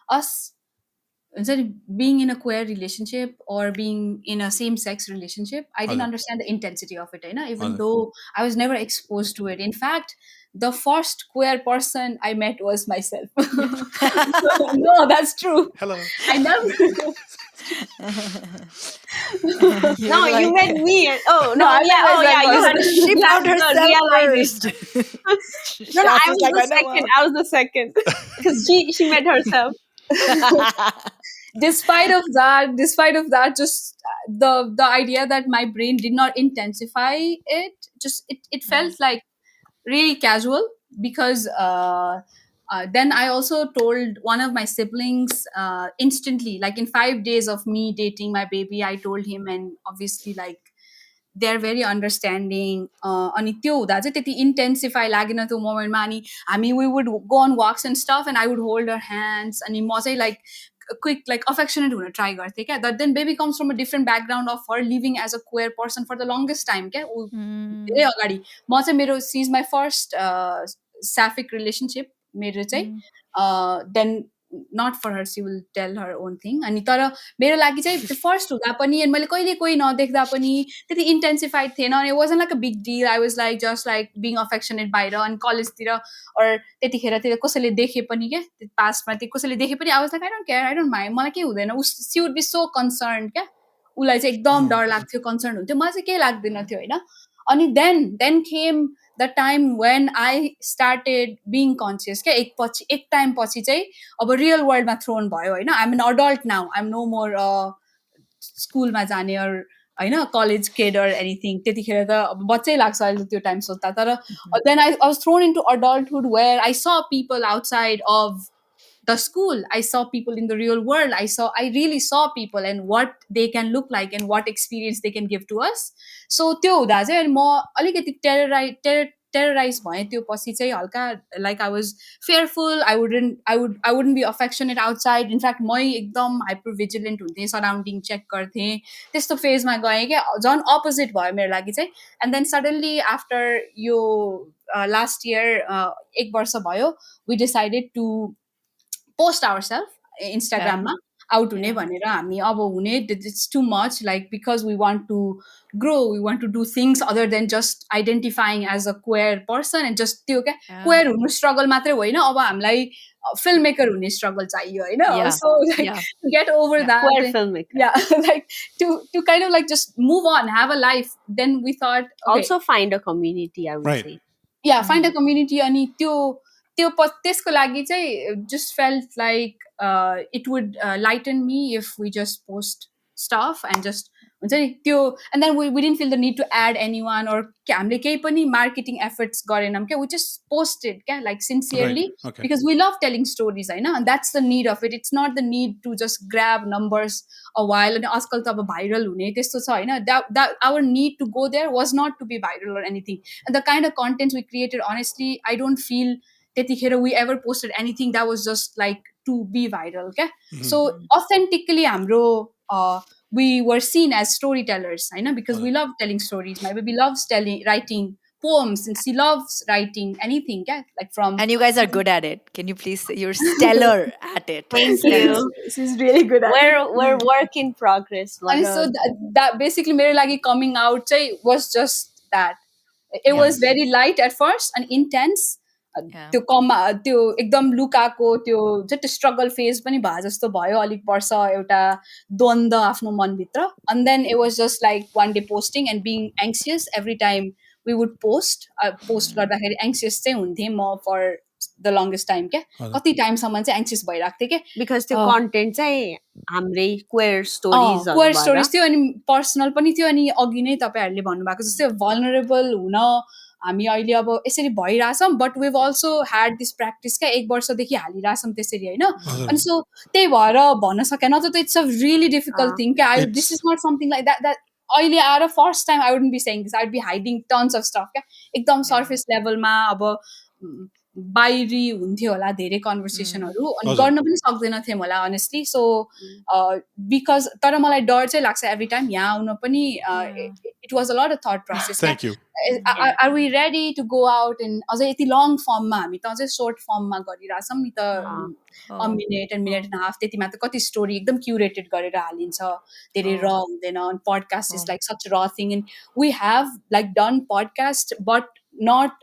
us being in a queer relationship or being in a same-sex relationship. I didn't हजुर understand the intensity of it, even हजुर though I was never exposed to it. In fact, the first queer person I met was myself. No, that's true. hello I never. You're No, you like, met me. Oh No, no, I yeah, met oh yeah, you myself had first. she you had found the herself realization. first. No, I Shaf is was like, the I know second. I was the second because she met herself. what. Despite of that, just the idea that my brain did not intensify it, just it felt like really casual, because then I also told one of my siblings instantly, like in 5 days of me dating my baby, I told him, and obviously like they're very understanding. अनि त्यो हुँदा चाहिँ त्यति इन्टेन्सिफाई लागेन त्यो मोमेन्टमा. अनि हामी we would go on walks and stuff and I would hold her hands. अनि म चाहिँ like quick like affectionate हुन try गर्थेँ क्या. But then baby comes from a different background of her living as a queer person for the longest time क्या. ऊ धेरै Mm. अगाडि म चाहिँ मेरो she is my first sapphic relationship मेरो चाहिँ. Then not for her, she will tell her own thing. अनि तर मेरो लागि चाहिँ त्यो फर्स्ट हुँदा पनि अनि मैले कहिले कोही नदेख्दा पनि त्यति इन्टेन्सिफाइड थिएन. अनि was like a big deal. I was like just like being affectionate बाहिर अनि कलेजतिर अर त्यतिखेर त्यो कसैले देखे पनि क्या पास्टमा त्यो कसैले देखे पनि आई was like I don't care, I don't mind, मलाई केही हुँदैन. सी वुड बी सो कन्सर्न क्या. उसलाई चाहिँ एकदम डर लाग्थ्यो, कन्सर्न हुन्थ्यो. मलाई चाहिँ केही लाग्दैन थियो होइन. अनि then came the time when I started being conscious क्या. एक टाइम पछि चाहिँ अब रियल वर्ल्डमा थ्रोन भयो होइन. I am an adult now, I am no more स्कुलमा जाने होइन कलेज केड अर एनिथिङ. त्यतिखेर त अब बच्चै लाग्छ अहिले त्यो टाइम सोच्दा. तर then I was thrown into adulthood where I saw people outside of the school. I saw people in the real world. I really saw people and what they can look like and what experience they can give to us. So त्यो हुँदा चाहिँ अनि म अलिकति terrorise भएँ. त्यो पछि चाहिँ हल्का like I was fearful. I wouldn't be affectionate outside. In fact मै एकदम हाइपर भिजिलेन्ट हुन्थेँ, सराउन्डिङ चेक गर्थेँ. त्यस्तो फेजमा गएँ क्या. झन् अपोजिट भयो मेरो लागि चाहिँ. एन्ड देन सडनली आफ्टर यो लास्ट इयर 1 वर्ष भयो, we decided to post our इन्स्टाग्राममा आउट हुने भनेर. हामी अब हुने it's too much like because we want to grow, we want to do things other than just identifying as a queer person. And just त्यो क्या क्वेयर हुनु struggle मात्रै होइन, अब हामीलाई फिल्म मेकर हुने स्ट्रगल चाहियो होइन. So like get over that. Queer filmmaker. Yeah, like to kind of like just move on, have a life. Then we thought, okay, Also find a community, I would Right. say. yeah, find a community. अनि त्यसको लागि चाहिँ just felt like it would lighten me if we just post stuff and just हुन्छ नि त्यो. and then we didn't feel the need to add anyone or हामीले केही पनि marketing efforts गरेनौँ क्या. we just posted क्या like sincerely. Right. Okay. because we love telling stories होइन. and that's the need of it. It's not the need to just grab numbers a while. अनि आजकल त अब viral हुने त्यस्तो छ होइन. that our need to go there was not to be viral or anything. and the kind of content we created, honestly, I don't feel त्यतिखेर we ever posted anything that was just like to be viral क्या. so authentically हाम्रो we were seen as storytellers होइन. because we love telling stories. My baby loves writing poems, and she loves writing anything, yeah, like from. And you guys are good at it. Can you please say you're stellar at it? Thank Stellar. you. She's really good at it. We're work in progress. But And so that basically मेरो लागि coming out चाहिँ was just that. It Yeah. was very light at first and intense. Yeah. त्यो त्यो एकदम लुकाको त्यो त्यो struggle phase पनि भए जस्तो भयो अलिक वर्ष एउटा द्वन्द आफ्नो मनभित्र and then it was just like one day posting and being anxious every time we would post गर्दाखेरि anxious चाहिँ हुन्थेँ म for the longest time क्या कति टाइमसम्म चाहिँ anxious भइरहेको थिएँ क्या because त्यो कन्टेन्ट चाहिँ हाम्रै क्वेयर स्टोरिज क्वेयर स्टोरिज थियो अनि पर्सनल पनि थियो अनि अघि नै तपाईँहरूले भन्नुभएको जस्तै भलनरेबल हुन हामी अहिले अब यसरी भइरहेछौँ but we've also had this practice क्या 1 वर्षदेखि हालिरहेछौँ त्यसरी होइन अनि सो त्यही भएर भन्न सकेन त it's a really difficult thing क्या this is not something like that अहिले आएर first time I wouldn't be saying this I would be hiding tons of stuff क्या एकदम सर्फेस लेभलमा अब बाहिरी हुन्थ्यो होला धेरै कन्भर्सेसनहरू अनि गर्न पनि सक्दैन थियौँ होला अनेस्टली सो बिकज तर मलाई डर चाहिँ लाग्छ एभ्री टाइम यहाँ आउन पनि it was a lot of thought process Thank you. Are we ready to go out and अझै यति लङ फर्ममा हामी त अझै सर्ट फर्ममा गरिरहेछौँ नि त minute and minute and half त्यतिमा त कति स्टोरी एकदम क्युरेटेड गरेर हालिन्छ धेरै र हुँदैन पडकास्ट इज लाइक सच र thing and we have like done podcast but not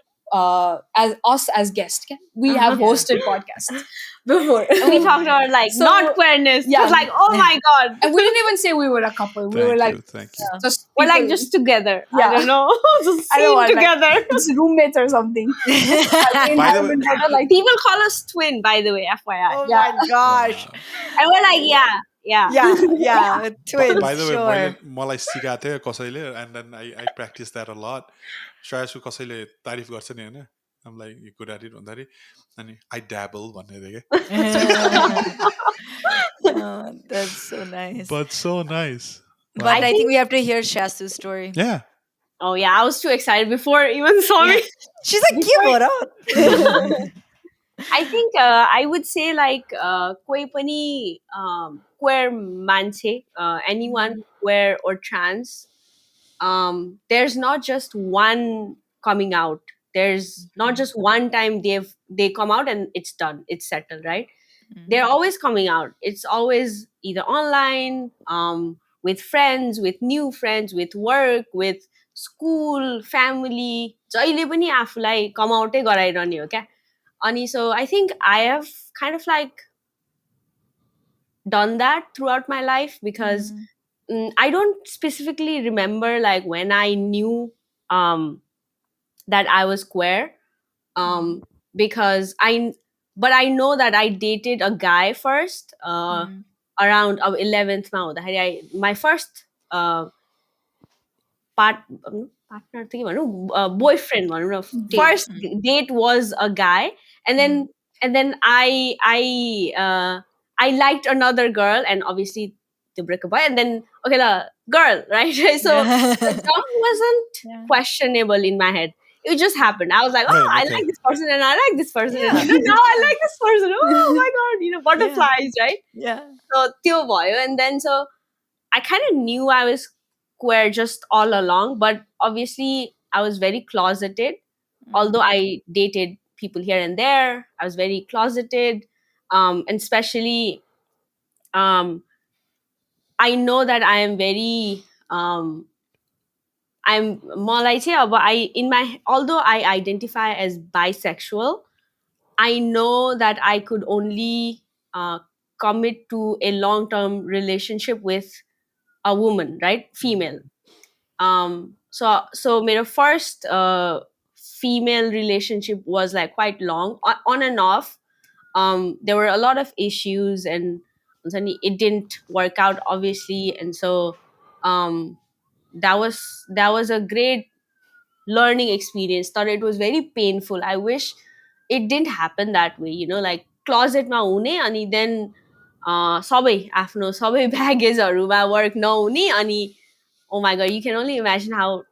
as us as guests. Okay? We have hosted podcasts before. And we talked about like So, not queerness. yeah. Just like, oh my god. And we didn't even say we were a couple. We were like Thank you. just We're like people- just together. Yeah. I don't know. Just I don't seen want, together. it's roommates or something. By the way- like People call us twin, by the way, FYI. Oh Yeah. my gosh. And we're like, yeah. Yeah. Twins. By the way, sure. मलाई सिकाएको थियो कसैले and then I practice that a lot. श्रेयसको कसैले तारिफ गर्छ नि होइन I'm like you good at it भन्दाखेरि अनि I dabble भन्ने थिएँ क्या Oh, that's so nice. But so nice. But I think we have to hear Shasu's story. Yeah. Oh yeah, I was too excited before even saw me. She's like, give it up. I think I would say like कोही पनि queer मान्छे anyone queer or trans there's not just one coming out. There's not just one time they come out and it's done, it's settled, right? They're always coming out. It's always either online, with friends, with new friends, with work, with school, family. जहिले पनि आफूलाई come out गराइरहने हो क्या अनि so I think I have kind of like done that throughout my life because I don't specifically remember like when I knew that I was queer because but I know that I dated a guy first around 11th my first partner boyfriend first date was a guy and then I liked another girl and obviously the breakup boy and then okay the girl right so that wasn't questionable in my head. It just happened. I was like, oh, Right, I okay. like this person and I like this person. And now I like this person. Oh my God, butterflies, right? Yeah. So, त्यो भयो. And then, so I kind of knew I was queer just all along, but obviously I was very closeted. Although I dated people here and there, I was very closeted. And especially, I know that I am very... I'm मलाई चाहिँ अब although I identify as bisexual, I know that I could only commit to a long-term relationship with a woman, right? Female. So my first female relationship was like quite long, on and off. There were a lot of issues and it didn't work out, obviously, and so that was a great learning experience. Thought it was very painful. I wish it didn't happen that way, like closet ma hune ani then sabai आफ्नो सबै ब्यागेजहरुमा work नहुने अनि oh my god, you can only imagine how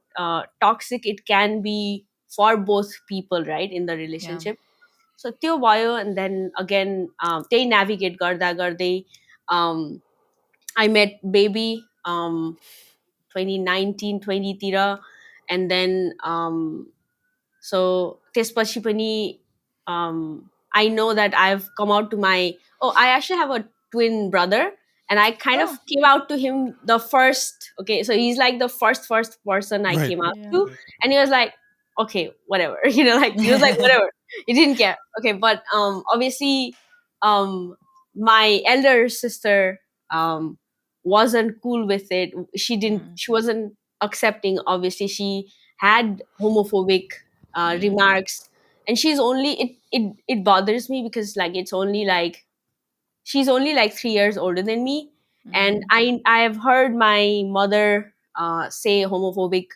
toxic it can be for both people, right, in the relationship. So त्यो भयो and then again त्यही navigate गर्दा गर्दै I met baby 2019 20 तिर and then So त्यसपछि पनि I know that I've come out to my I actually have a twin brother, and I kind of Oh, came out to him the first. Okay, so he's like the first person I Right. came out yeah. to, and he was like, okay, whatever, like he was like whatever. He didn't care. Okay, but obviously, um, my elder sister wasn't cool with it. She didn't. Mm, She wasn't accepting. Obviously, she had homophobic mm, remarks, and she's only it bothers me because like it's only like she's only like 3 years older than me, and mm, I have heard my mother say homophobic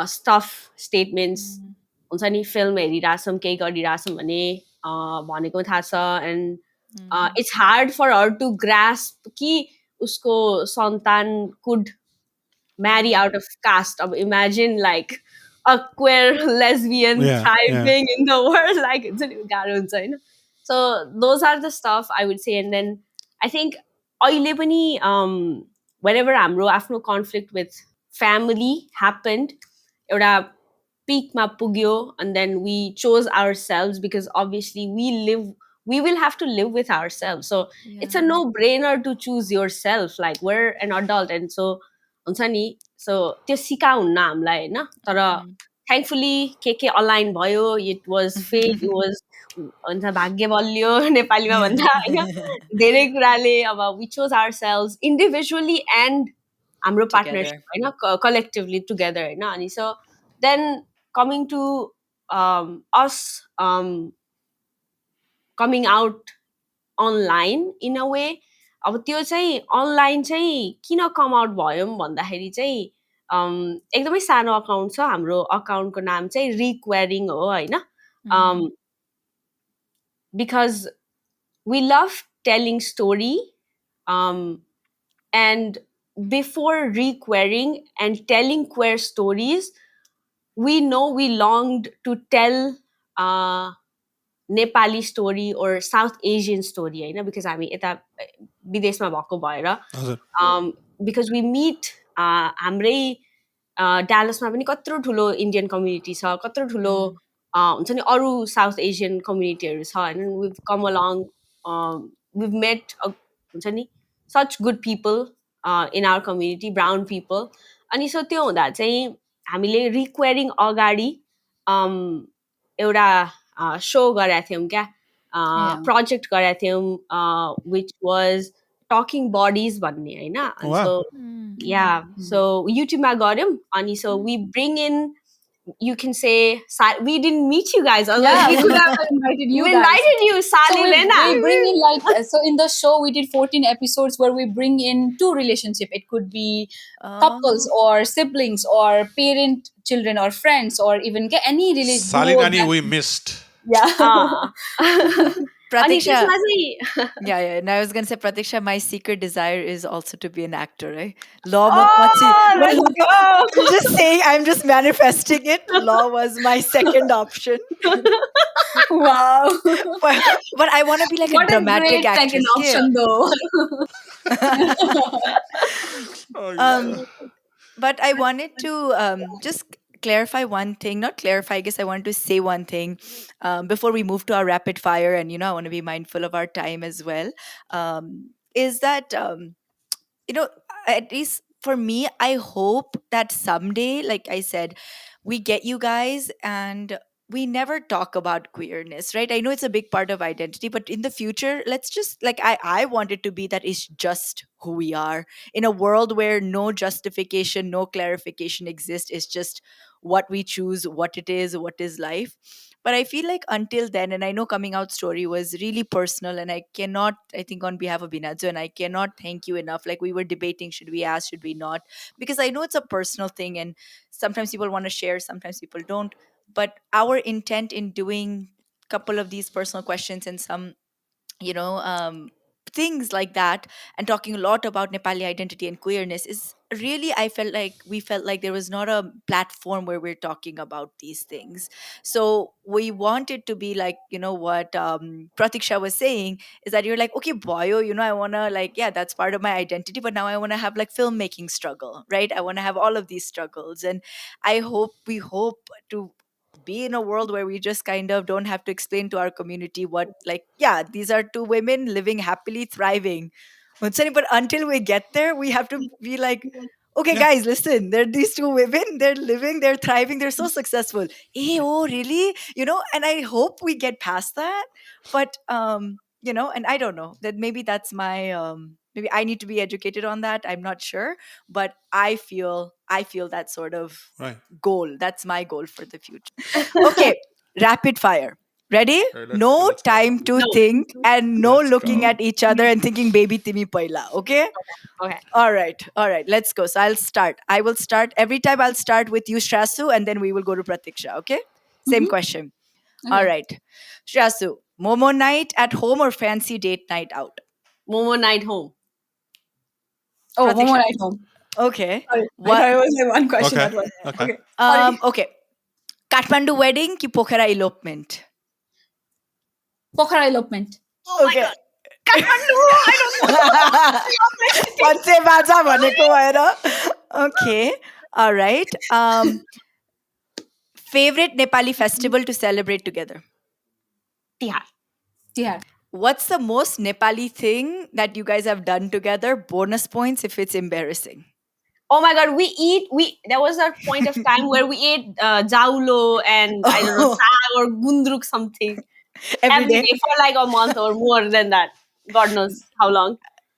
stuff statements mm, हुन्छ नि film हेरिरहेछौँ केही गरिरहेछौँ भने भनेको थाहा छ and mm, it's hard for her to grasp कि उसको सन्तान could marry mm. out of caste. Imagine like a queer lesbian Yeah, yeah. thriving in the world. Like it's गाह्रो हुन्छ होइन. So those are the stuff I would say. And then I think अहिले पनि whenever हाम्रो आफ्नो conflict with family happened, एउटा peakमा पुग्यो, and then we chose ourselves because obviously we will have to live with ourselves. So it's a Yeah. no brainer to choose yourself. Like we're an adult, and so हुन्छ नि सो त्यो सिकाउन्न हामीलाई होइन तर Mhm. Thankfully के align भयो it was fate it was भन्छ भाग्य बलियो नेपालीमा भन्दा होइन धेरै कुराले अब we chose our self individually and हाम्रो Together. पार्टनरसिप होइन कलेक्टिभली टुगेदर होइन अनि so then coming to us coming out online in a way अब त्यो चाहिँ अनलाइन चाहिँ किन कम आउट भयो भन्दाखेरि चाहिँ एकदमै सानो अकाउन्ट छ हाम्रो अकाउन्टको नाम चाहिँ रिक्वेरिङ हो होइन Mm, because we love telling story and before requerying and telling queer stories, we know we longed to tell uh, Nepali story or South Asian story, होइन because हामी यता विदेशमा भएको भएर हजुर because we meet हाम्रै डालसमा पनि कत्रो ठुलो इन्डियन कम्युनिटी छ कत्रो ठुलो mm, हुन्छ नि अरू साउथ एसियन कम्युनिटीहरू छ होइन we've come along we've met हुन्छ नि such good people in our community brown people अनि सो त्यो हुँदा चाहिँ हामीले रिक्वेरिङ अगाडि एउटा सो गरेका थियौँ क्या Yeah. प्रोजेक्ट गरेका थियौँ विच वाज टकिङ बडिज भन्ने होइन अनि वाह सो mm. yeah so YouTube गर्यौँ अनि so we bring in you can say we didn't meet you guys otherwise Yeah, we we could would have have invited you we guys. invited you So Sally we Lena we bring in like so in the show we did 14 episodes where we bring in two relationship. It could be couples Oh. or siblings or parent children or friends or even any साली duo नानी that we missed. yeah. अनि Pratiksha. त्यसमा चाहिँ Yeah, yeah. And I was gonna say, Pratiksha, my secret desire is also to be an actor, right? Law oh let's I'm go just saying, I'm just manifesting it. Law was my second option. Wow. But I want to be like a What a dramatic great second actress. Okay? option though. Oh, um, yeah. but I wanted to just clarify one thing. Not clarify, I guess I wanted to say one thing before we move to our rapid fire. And, I want to be mindful of our time as well. Is that at least for me, I hope that someday, like I said, we get you guys and we never talk about queerness, right? I know it's a big part of identity, but in the future, let's just like I want it to be that it's just who we are in a world where no justification, no clarification exists. It's just what we choose, what it is, what is life. But I feel like until then, and I know coming out story was really personal, and I cannot, I think on behalf of Binazu, and I cannot thank you enough. Like we were debating, should we ask, should we not? Because I know it's a personal thing, and sometimes people want to share, sometimes people don't. But our intent in doing couple of these personal questions and some you know things like that, and talking a lot about Nepali identity and queerness, is really, I felt like we felt like there was not a platform where we're talking about these things. So we wanted to be like, what Pratiksha was saying is that you're like, okay, boyo, I want to, like, yeah, that's part of my identity, but now I want to have like filmmaking struggle, right? I want to have all of these struggles. And we hope to be in a world where we just kind of don't have to explain to our community what, like, yeah, these are two women living happily, thriving. But until we get there, we have to be like, okay, Yeah. guys, listen, there are these two women, they're living, they're thriving, they're so successful. Hey, oh, really? And I hope we get past that. But, and I don't know that maybe that's my, maybe I need to be educated on that. I'm not sure. But I feel that sort of Right. goal. That's my goal for the future. Okay, rapid fire. Ready? All right, No let's go. time to No. think and no Let's looking go. at each other and thinking baby timi paila. Okay? Okay. All right. All right. Let's go. So I'll start. I will start. Every time I'll start with you, Shrasu, and then we will go to Pratiksha. Okay? Same Mhm. question. Okay. All right. Shrasu, Momo night at home or fancy date night out? Momo night home. Oh, one more Pratiksha. night home. Okay. Sorry, I What? thought it was like one question Okay. at once. Okay. Okay. Sorry. Okay. Kathmandu wedding ki Pokhara elopement? Pokhara elopement. Okay. पञ्चे बाजा भनेको भएर Okay. All right. Favorite Nepali festival to celebrate together? Tihar. Yeah. What's the most Nepali thing that you guys have done together? Bonus points if it's embarrassing. Oh my god, there was a point of time where we ate jaulo and I don't know, saag or gundruk something Every every day. day for like a month or more than that. God knows how long.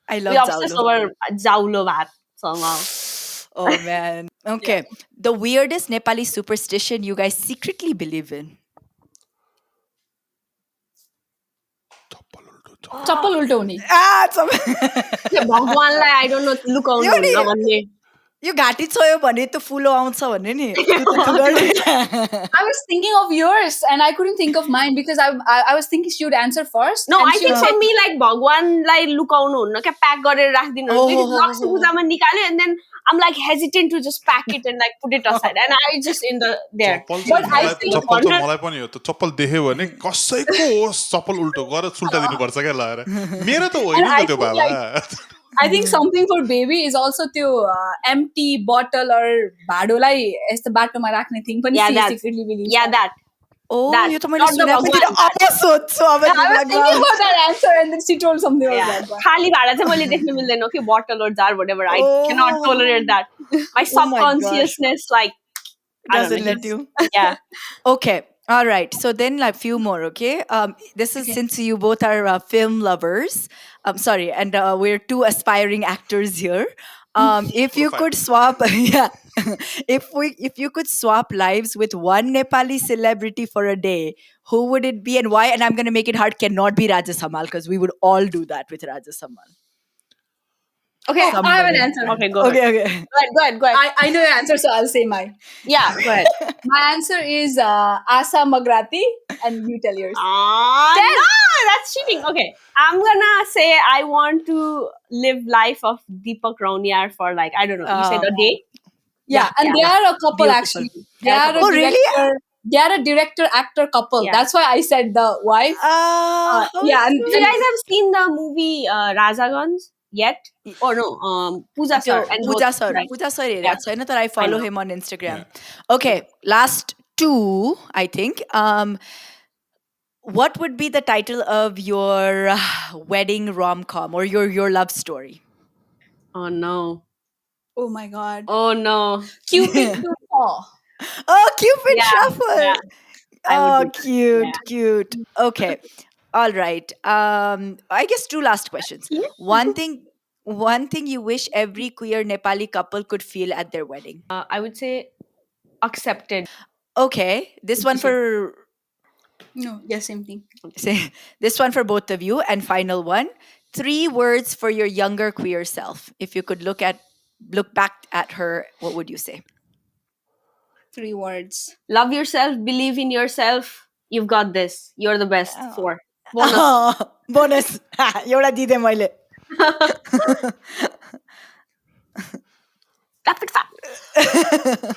I We love obsessed Jaulo. over jaulo bhat somehow. Oh man. Okay. The weirdest Nepali superstition you guys secretly believe in? Chappal ulto hune. भगवानलाई I don't know लुकाउनु हुन्न भन्ने. यो घाँटी छोयो भने त फुलो आउँछ भन्ने नि टुटु गर्ने I was thinking of yours and I couldn't think of mine because I was thinking she would answer first. No, and I she think would for say- me like भगवानलाई लुकाउनु हुन्न क्या प्याक गरेर राखिदिनु Oh, हुन्छ. oh, Lakshmi oh, पूजामा निकाल्यो and then I'm like hesitant to just pack it and like put it aside and I just in the there. Chappal But I चाहिँ think- चप्पल चाहिँ मलाई पनि हो त चप्पल देख्यो भने कसैको होस् चप्पल उल्टो गरेर सुल्टा दिनुपर्छ क्या लगाएर मेरो त होइन And नि I त त्यो think, Baba I think something for baby is also त्यो empty bottle or भाडोलाई यस्तो बाटोमा राख्ने thing पनि Yeah, she that. secretly believes Yeah, in. that. Oh, That, यो त मैले not the सुनेको थिइनँ भगवान. अब सोध्छु अब Yeah, I was तिमीलाई thinking म- about that answer and then she told something Yeah. like that. खाली भाडा चाहिँ मैले देख्न मिल्दैन. Okay, bottle or jar, whatever. I Oh. cannot tolerate that. My Oh my gosh. subconsciousness, like, I don't Doesn't know, let he's- you. Yeah. Okay. All right. So then like few more, okay? This is Okay. since you both are film lovers. Sorry, and we're two aspiring actors here. If you Profile. could swap yeah. If you could swap lives with one Nepali celebrity for a day, who would it be and why? And I'm gonna make it hard, cannot be Raja Samal, because we would all do that with Raja Samal. Okay. Oh, I have an Somebody. answer. Okay, go ahead. Okay. Go ahead. I know your answer, so I'll say mine. Yeah, go ahead. My answer is Asa Magrati, and you tell yours. No, that's cheating. Okay, I'm gonna say I want to live life of Deepak Rauniar for like I don't know. You said a day. Yeah, and yeah. they are a couple Beautiful. actually. They They are a are a couple. Oh, really? director. They are a director-actor couple. Yeah. That's why I said the wife. How yeah, and- You guys have seen the movie Rajagans yet? Or no? Pooja sir and Pooja both, sir. right? Pooja sir Yeah. हेरेको छैन तर I follow know. him on Instagram. Okay, last two, I think. What would be the title of your wedding rom-com or your love story? Oh no! oh my god, Oh no! Cupid to Paw. Oh, Cupid Yeah, Shuffle. yeah. I would Oh, do that. cute, Yeah. cute. Okay. All right. I guess two last questions. Yeah. One thing you wish every queer Nepali couple could feel at their wedding. I would say accepted. Okay. This one for No, yeah, same thing. say this one for both of you. And final one. 3 words for your younger queer self. If you could look back at her, what would you say? 3 words. Love yourself. Believe in yourself. You've got this. You're the best. 4. Bonus. Bonus. एउटा दिँदै मैले. Rapid fire.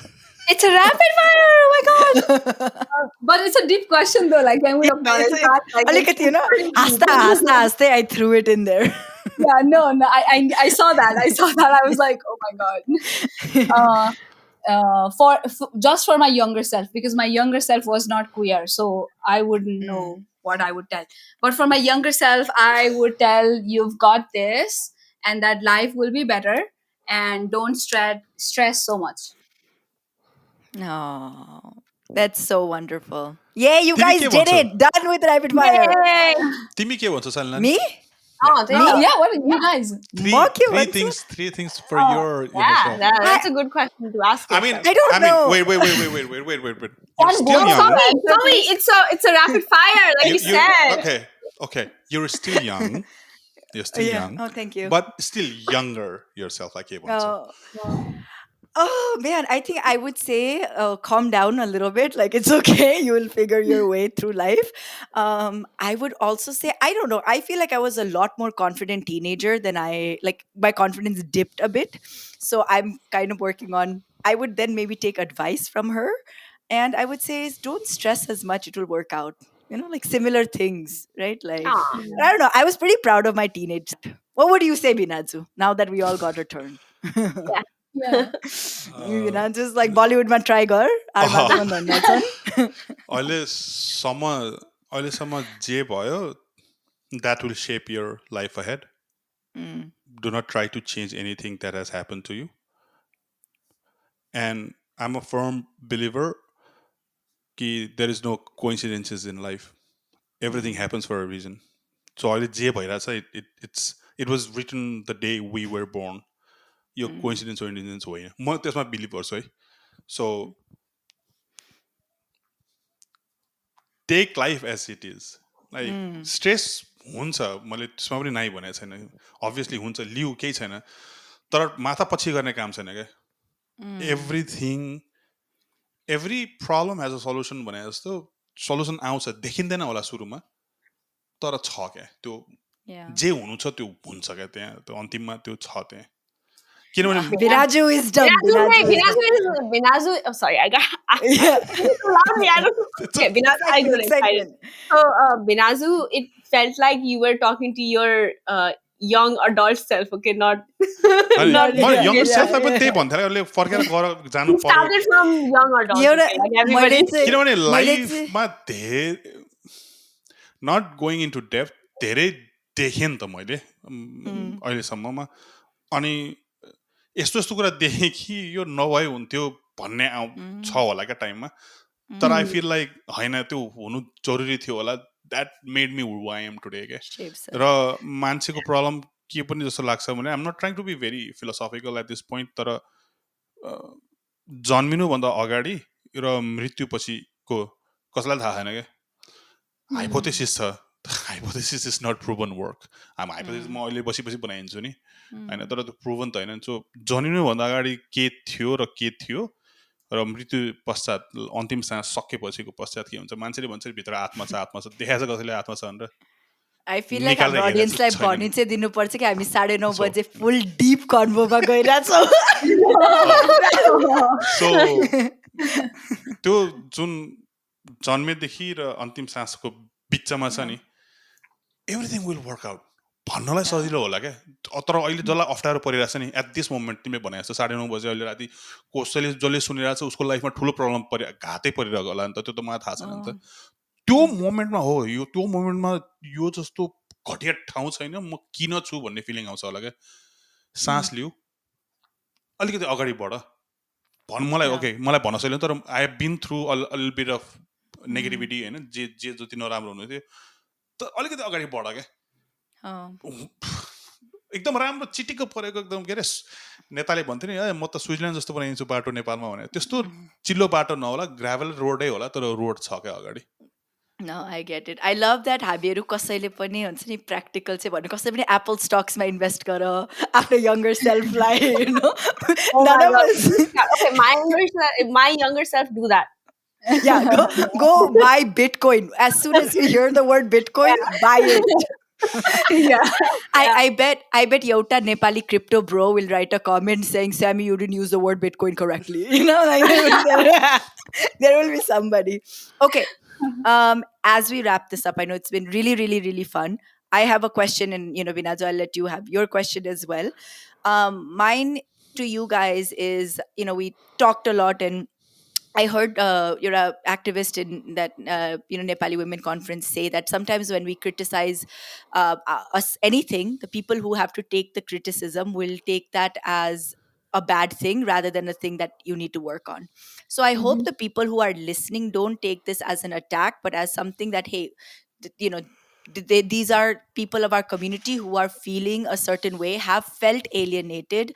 It's a rapid fire. Oh my god. But it's a deep question though. Like when we acknowledge that, like, अलिकति you know हाँस्दै I threw it in there. yeah, no, I saw that. I saw that. I was like, oh my god. just for my younger self, because my younger self was not queer, so I wouldn't know Mm. what I would tell. But for my younger self, I would tell, you've got this, and that life will be better, and don't stress so much. Oh, that's so wonderful. Yay, you तिमी guys के did भन्छौ it. Done with rapid fire. Yay! तिमी के भन्छौ Salina Me? या Oh, Me? yeah. Yeah, what are you guys? Mark you three answer? things for Oh, your yeah, self. that's a good question to ask I mean, yourself. I don't know. wait. You're One still bonus young. answer, Chloe, please. it's a rapid fire, like you You said. okay. You're still young. You're still Yeah. young, Oh, thank you. but still younger yourself. Like के भन्छ Oh. Oh man, I think I would say calm down a little bit. Like it's okay, you will figure your way through life. I would also say I don't know. I feel like I was a lot more confident teenager than my confidence dipped a bit. So I'm kind of working on. I would then maybe take advice from her, and I would say don't stress as much. It will work out. Like similar things, right? Like Aw. I don't know. I was pretty proud of my teenage. What would you say, Binadzu? Now that we all got our turn. Yeah. Yeah. Just like Bollywood man try गर आर्मादमा धन्ना छन् अहिलेसम्म जे भयो that will shape your life ahead. Mm, Do not try to change anything that has happened to you. And I'm a firm believer that there is no coincidences in life. Everything happens for a reason. So अहिले जे भइरहेछ it was written the day we were born. Yo coincidence or incidence होइन म त्यसमा believe गर्छु है so take life as it is like stress हुन्छ मैले त्यसमा पनि नाइ भनेको छैन अभियसली हुन्छ लिउ केही छैन तर माथा पछि गर्ने काम छैन क्या every problem has a solution भने जस्तो सल्युसन आउँछ देखिँदैन होला सुरुमा तर छ क्या त्यो yeah. जे हुनु छ त्यो हुन्छ क्या त्यहाँ त्यो अन्तिममा त्यो छ त्यहाँ किनभने Binaju is dumb. Binazu. Oh, sorry, I got Yeah. so loudly. I don't know. Okay, Binazu, I got excited. So, Binazu, it felt like you were talking to your young adult self. Okay, not not younger yeah, सेल्फलाई पनि त्यही भन्थ्यो अहिले फर्केर गएर जानु You पर्यो started from young adult. एउटा Okay, like everybody. किनभने मैले चाहिँ- लाइफमा धेरै नट गोइङ इन्टु डेप्थ धेरै देखेँ नि त मैले अहिलेसम्ममा अनि यस्तो यस्तो कुरा देखेँ कि यो नभए हुन्थ्यो भन्ने छ होला क्या टाइममा तर आई फिल लाइक होइन त्यो हुनु जरुरी थियो होला that made me who I am today क्या Shapes us. र मान्छेको प्रब्लम के पनि जस्तो लाग्छ भने I'm not trying to be very philosophical at this point तर जन्मिनुभन्दा अगाडि र मृत्युपछिको कसैलाई थाहा छैन क्या हाइपोथेसिस छ hypothesis is not proven work हामी हाइपोथेसिस म अहिले बसी बनाइदिन्छु नि होइन तर त्यो प्रुभन त होइन सो जन्मिनुभन्दा अगाडि के थियो र के थियो र मृत्यु पश्चात अन्तिम सास सकेपछिको पश्चात के हुन्छ मान्छेले भन्छ भित्र आत्मा छ देखाएको छ कसैले आत्मा छ भनेर I feel like निकालेर हाम्रो हेरेको अडियन्सलाई छैन नि। भनि चाहिँ दिनुपर्छ कि हामी 9:30 So- बजे फुल डिप कन्भोमा गइरहेछौँ सो त्यो जुन जन्मेदेखि र अन्तिम सासको बिचमा छ नि एभ्रिथिङ विल वर्क आउट भन्नलाई सजिलो होला क्या तर अहिले जसलाई अप्ठ्यारो परिरहेको छ नि एट दिस मोमेन्ट तिमीले भने जस्तो 9:30 बजे अहिले राति कसैले जसले सुनिरहेको छ उसको लाइफमा ठुलो प्रब्लम घातै परिरहेको होला नि त त्यो त मलाई थाहा छैन नि त त्यो मोमेन्टमा हो त्यो मोमेन्टमा यो जस्तो घटिया ठाउँ छैन म किन छु भन्ने फिलिङ आउँछ होला क्या सास लिऊ अलिकति अगाडि बढ भन मलाई ओके मलाई भन्न सकिँदैन तर I have been through Al bit of negativity होइन जे जति नराम्रो हुनु थियो त अलिकति अगाडि बढ क्या एकदम राम्रो चिटिक्क परेको एकदम के अरे नेताले भन्थ्यो नि म त स्विजरल्यान्ड जस्तो बनाइदिन्छु बाटो नेपालमा भने त्यस्तो चिल्लो बाटो नहोला ग्राभल रोडै होला तर रोड छ क्या अगाडि No, I get it. I love that हामीहरू कसैले पनि हुन्छ नि प्र्याक्टिकल चाहिँ भन्नु कसैले पनि एप्पल स्टक्समा इन्भेस्ट गर आफ्नो younger सेल्फलाई none of us Okay, my younger self do that. yeah go buy Bitcoin as soon as you hear the word Bitcoin buy it Yeah. I bet Yota Nepali crypto bro will write a comment saying, Sammy, you didn't use the word Bitcoin correctly. There will be somebody. Okay. As we wrap this up, I know it's been really, really, really fun. I have a question, and Binazo, I'll let you have your question as well. Mine to you guys is, we talked a lot, and I heard you're a activist in that Nepali Women Conference say that sometimes when we criticize us anything, the people who have to take the criticism will take that as a bad thing rather than a thing that you need to work on. So I hope Mhm. the people who are listening don't take this as an attack, but as something that, hey, these are people of our community who are feeling a certain way, have felt alienated,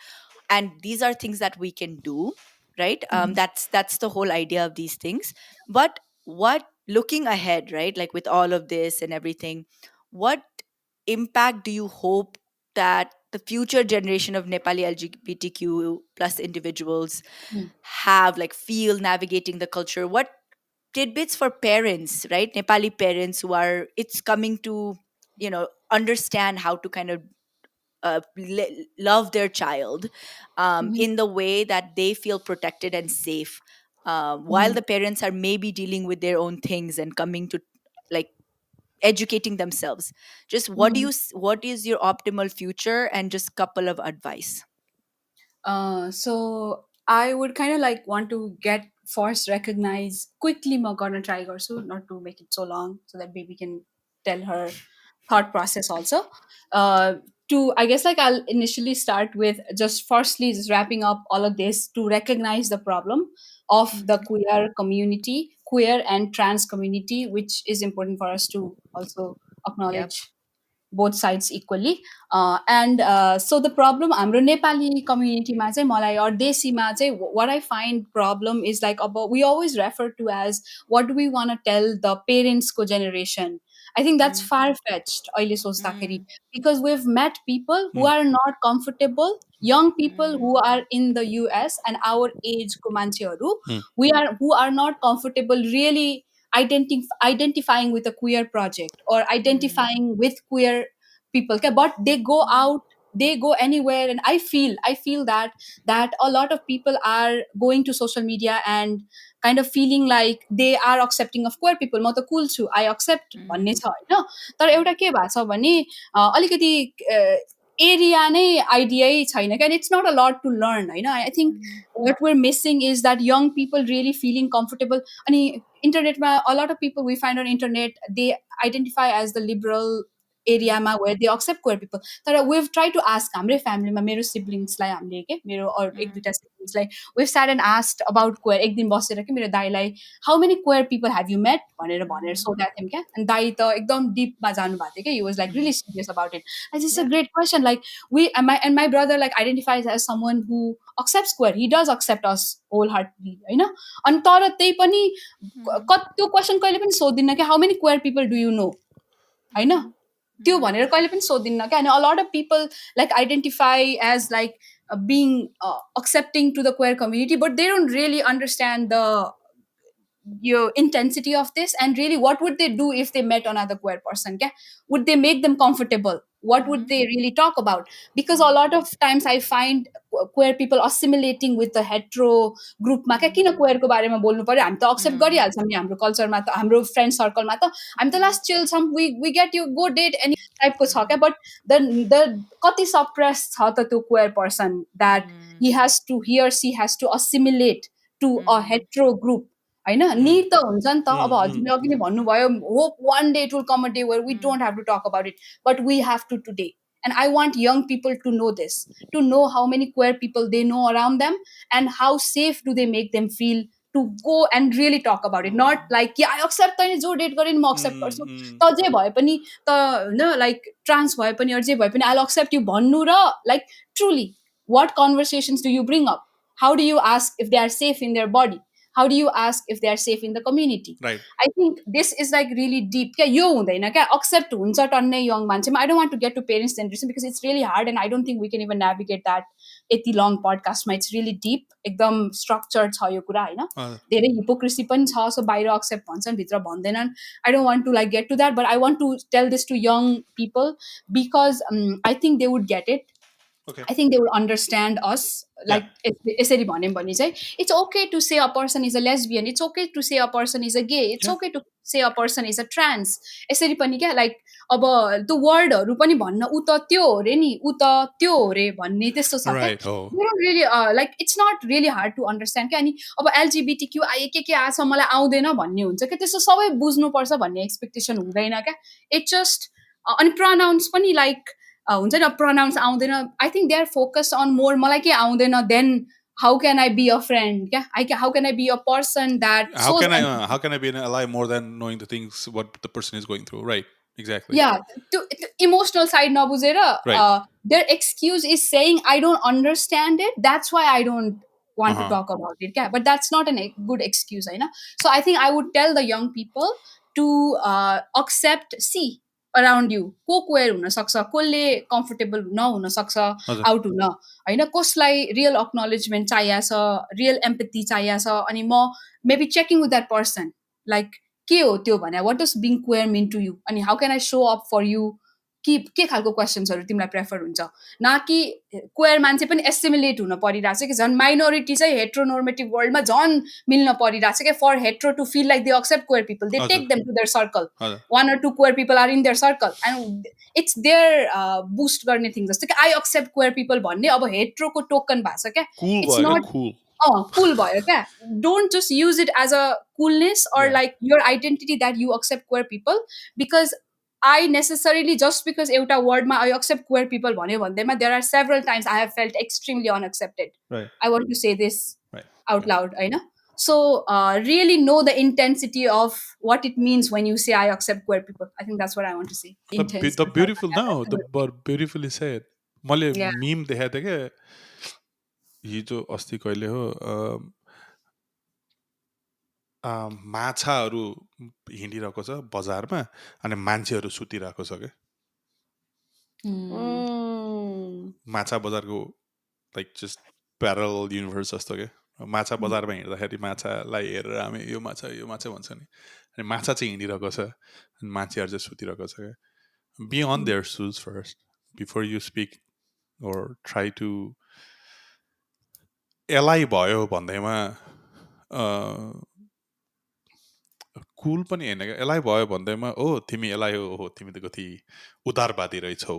and these are things that we can do, right? Mhm. That's the whole idea of these things. But what, looking ahead, right, like with all of this and everything, what impact do you hope that the future generation of Nepali LGBTQ plus individuals Mm. have, like, feel navigating the culture? What tidbits for parents, right, Nepali parents who are, it's coming to, understand how to kind of love their child Mhm. in the way that they feel protected and safe, while Mhm. the parents are maybe dealing with their own things and coming to, like, educating themselves? Just Mhm. what is your optimal future, and just couple of advice. So I would kind of like want to get first recognize quickly म गर्न try गर्छु, not to make it so long so that baby can tell her thought process also. Uh, to I guess like I'll initially start with just firstly just wrapping up all of this to recognize the problem of the Mhm. queer community, queer and trans community, which is important for us to also Yep. acknowledge both sides equally. And so the problem हाम्रो नेपाली कम्युनिटीमा चाहिँ मलाई or देशीमा चाहिँ what I find problem is like about we always refer to as what do we want to tell the parents को generation. I think that's Mm, far fetched अहिले सोच्दाखेरि, mm, because we've met people who Mm, are not comfortable, young people mm, who are in the US and our age को मान्छेहरू, mm, we are who are not comfortable really identifying with a queer project or mm, identifying with queer people, okay? But they go out, they go anywhere, and I feel that a lot of people are going to social media and kind of feeling like they are accepting of queer people. म त cool छु, I accept भन्ने mm, छ होइन, तर एउटा के भएको छ भने अलिकति एरिया नै आइडियै छैन क्या, इट्स नट अ लट टु लर्न होइन. I think mm, what we're missing is that young people really feeling comfortable. अनि इन्टरनेटमा a lot of people we find on internet they identify as the liberal mm, एरियामा where they accept queer people. तर we've tried to ask हाम्रै फ्यामिलीमा मेरो सिब्लिङ्सलाई हामीले के मेरो एक mm, दुईवटा सिब्लिङ्सलाई we've sat and asked about queer. एक दिन बसेर कि मेरो दाइलाई how many queer people have you met भनेर भनेर mm, सोधेको थियौँ क्या. अनि दाइ त एकदम डिपमा जानुभएको थियो क्या, he was like really mm. serious about it. And this is a Yeah. great question. Like we and my brother like identifies as someone who accepts queer. He does accept us wholeheartedly होइन. अनि तर त्यही पनि Mm, त्यो question कहिले पनि सोधिन्न क्या, how many queer people do you know होइन, mhm, त्यो mm, भनेर कहिले पनि सोधिन्न क्या. अनि a lot of people like identify as like being accepting to the queer community, but they don't really understand the your intensity of this, and really what would they do if they met another queer person, kya? Would they make them comfortable? What would mhm, they really talk about? Because a mm, lot of times I find queer people assimilating with the hetero group मा क्या, mm, किन queer को बारेमा बोल्नु पर्यो, हामी त accept mm, गरिहाल्छौँ नि हाम्रो कल्चरमा त, हाम्रो फ्रेन्ड सर्कलमा त हामी त लास्ट चिल छौँ, we get you go date any टाइपको छ क्या. बट the कति सप्रेस छ त त्यो queer person that mm, he or she has to assimilate to a mm, hetero group होइन. mm, निड त हुन्छ नि त, अब mm, mm, हजुरले अघि नै भन्नुभयो hope one day it will come a day where we mm, don't have to talk about it, but we have to today. And I want young people to know this, to know how many queer people they know around them and how safe do they make them feel to go and really talk about it. Not like yeah I accept तैँले जो date गरे नि म accept mm, गर्छु, mm, त जे भए पनि त होइन लाइक ट्रान्स भए पनि अरू जे भए पनि I'll accept you भन्नु र like truly what conversations do you bring up? How do you ask if they are safe in their body? How do you ask if they are safe in the community? right. I think this is like really deep. क्या यो हुँदैन क्या, accept हुन्छ टन्नै young मान्छेमा. I don't want to get to parents generation because it's really hard and I don't think we can even navigate that Yati long podcast मा. It's really deep, एकदम structured छ यो कुरा होइन. Uh, धेरै hypocrisy पनि छ, so बाहिर accept भन्छन् भित्र भन्दैनन्. I don't want to like get to that, but I want to tell this to young people because I think they would get it. okay. I think they will understand us. Yeah. Like यसरी भन्यौँ भने चाहिँ it's okay to say a person is a lesbian, it's okay to say a person is a gay, it's Yeah. okay to say a person is a trans. यसरी पनि क्या like अब त्यो वर्डहरू पनि भन्न ऊ त त्यो हो रे नि ऊ त त्यो हो रे भन्ने त्यस्तो छ क्या Right. Oh. they don't really like it's not really hard to understand क्या अनि अब LGBTQ आए के आछ मलाई आउँदैन भन्ने हुन्छ क्या त्यस्तो सबै बुझ्नुपर्छ भन्ने एक्सपेक्टेसन हुँदैन क्या इट जस्ट अनि प्रनाउन्स पनि लाइक हुन्छ नि प्रनाउन्स आउँदैन I think they are focus on more मलाई के आउँदैन then how can I be a friend? Yeah, how can I be a person that How shows can I empathy? how can I be alive more than knowing the things what the person is going through? Right. Exactly. Yeah, to emotional side nabuzera, Right. their excuse is saying I don't understand it. That's why I don't want to Uh-huh. talk about it. Yeah, but that's not a good excuse, I know. So I think I would tell the young people to accept, see around you को queer हुनसक्छ कसले comfortable नहुनसक्छ हजुर out हुन होइन कसलाई real अक्नोलेजमेन्ट चाहिएको छ real empathy चाहिएको छ अनि म maybe checking with that person like के हो त्यो भने what does being queer mean to you अनि how can I so up for यु के खालको क्वेसन्सहरू तिमीलाई प्रेफर हुन्छ न कि क्वेयर मान्छे पनि एसिमिलेट हुन परिरहेको छ कि झन् माइनोरिटी चाहिँ हेट्रोनोर्मेटिभ वर्ल्डमा झन् मिल्न परिरहेको छ क्या for hetero to feel like they accept queer people they take them to their circle हजुर one or two queer people are in their circle and it's their boost गर्ने थिङ जस्तो कि आई एक्सेप्ट क्वेयर पिपल भन्ने अब हेट्रोको token भएको छ क्या cool it's भयो नट cool. cool भयो क्या don't just use it as a coolness or Yeah. like your identity that you accept queer people because I necessarily just because एउटा wordमा I accept queer people भन्यो भन्दैमा there are several times I have felt extremely unaccepted. Right. I want to say this Right. out loud, होइन? So really know the intensity of what it means when you say I accept queer people. I think that's what I want to say. Intense. The beautiful no, the beautifully said. मैले Yeah. Meme देखाएको थिएँ क्या हिजो अस्ति कहिले हो माछाहरू हिँडिरहेको छ बजारमा अनि मान्छेहरू सुतिरहेको छ क्या माछा बजारको लाइक जस्ट प्यारल युनिभर्स जस्तो क्या माछा बजारमा हिँड्दाखेरि माछालाई हेरेर हामी यो माछा भन्छ नि अनि माछा चाहिँ हिँडिरहेको छ अनि मान्छेहरू चाहिँ सुतिरहेको छ क्या be on their shoes first before you speak or try to ally भयो भन्दैमा कुल पनि होइन क्या एलाइ भयो भन्दैमा ओ तिमी एलाइ हो तिमी त कति उदारवादी रहेछौ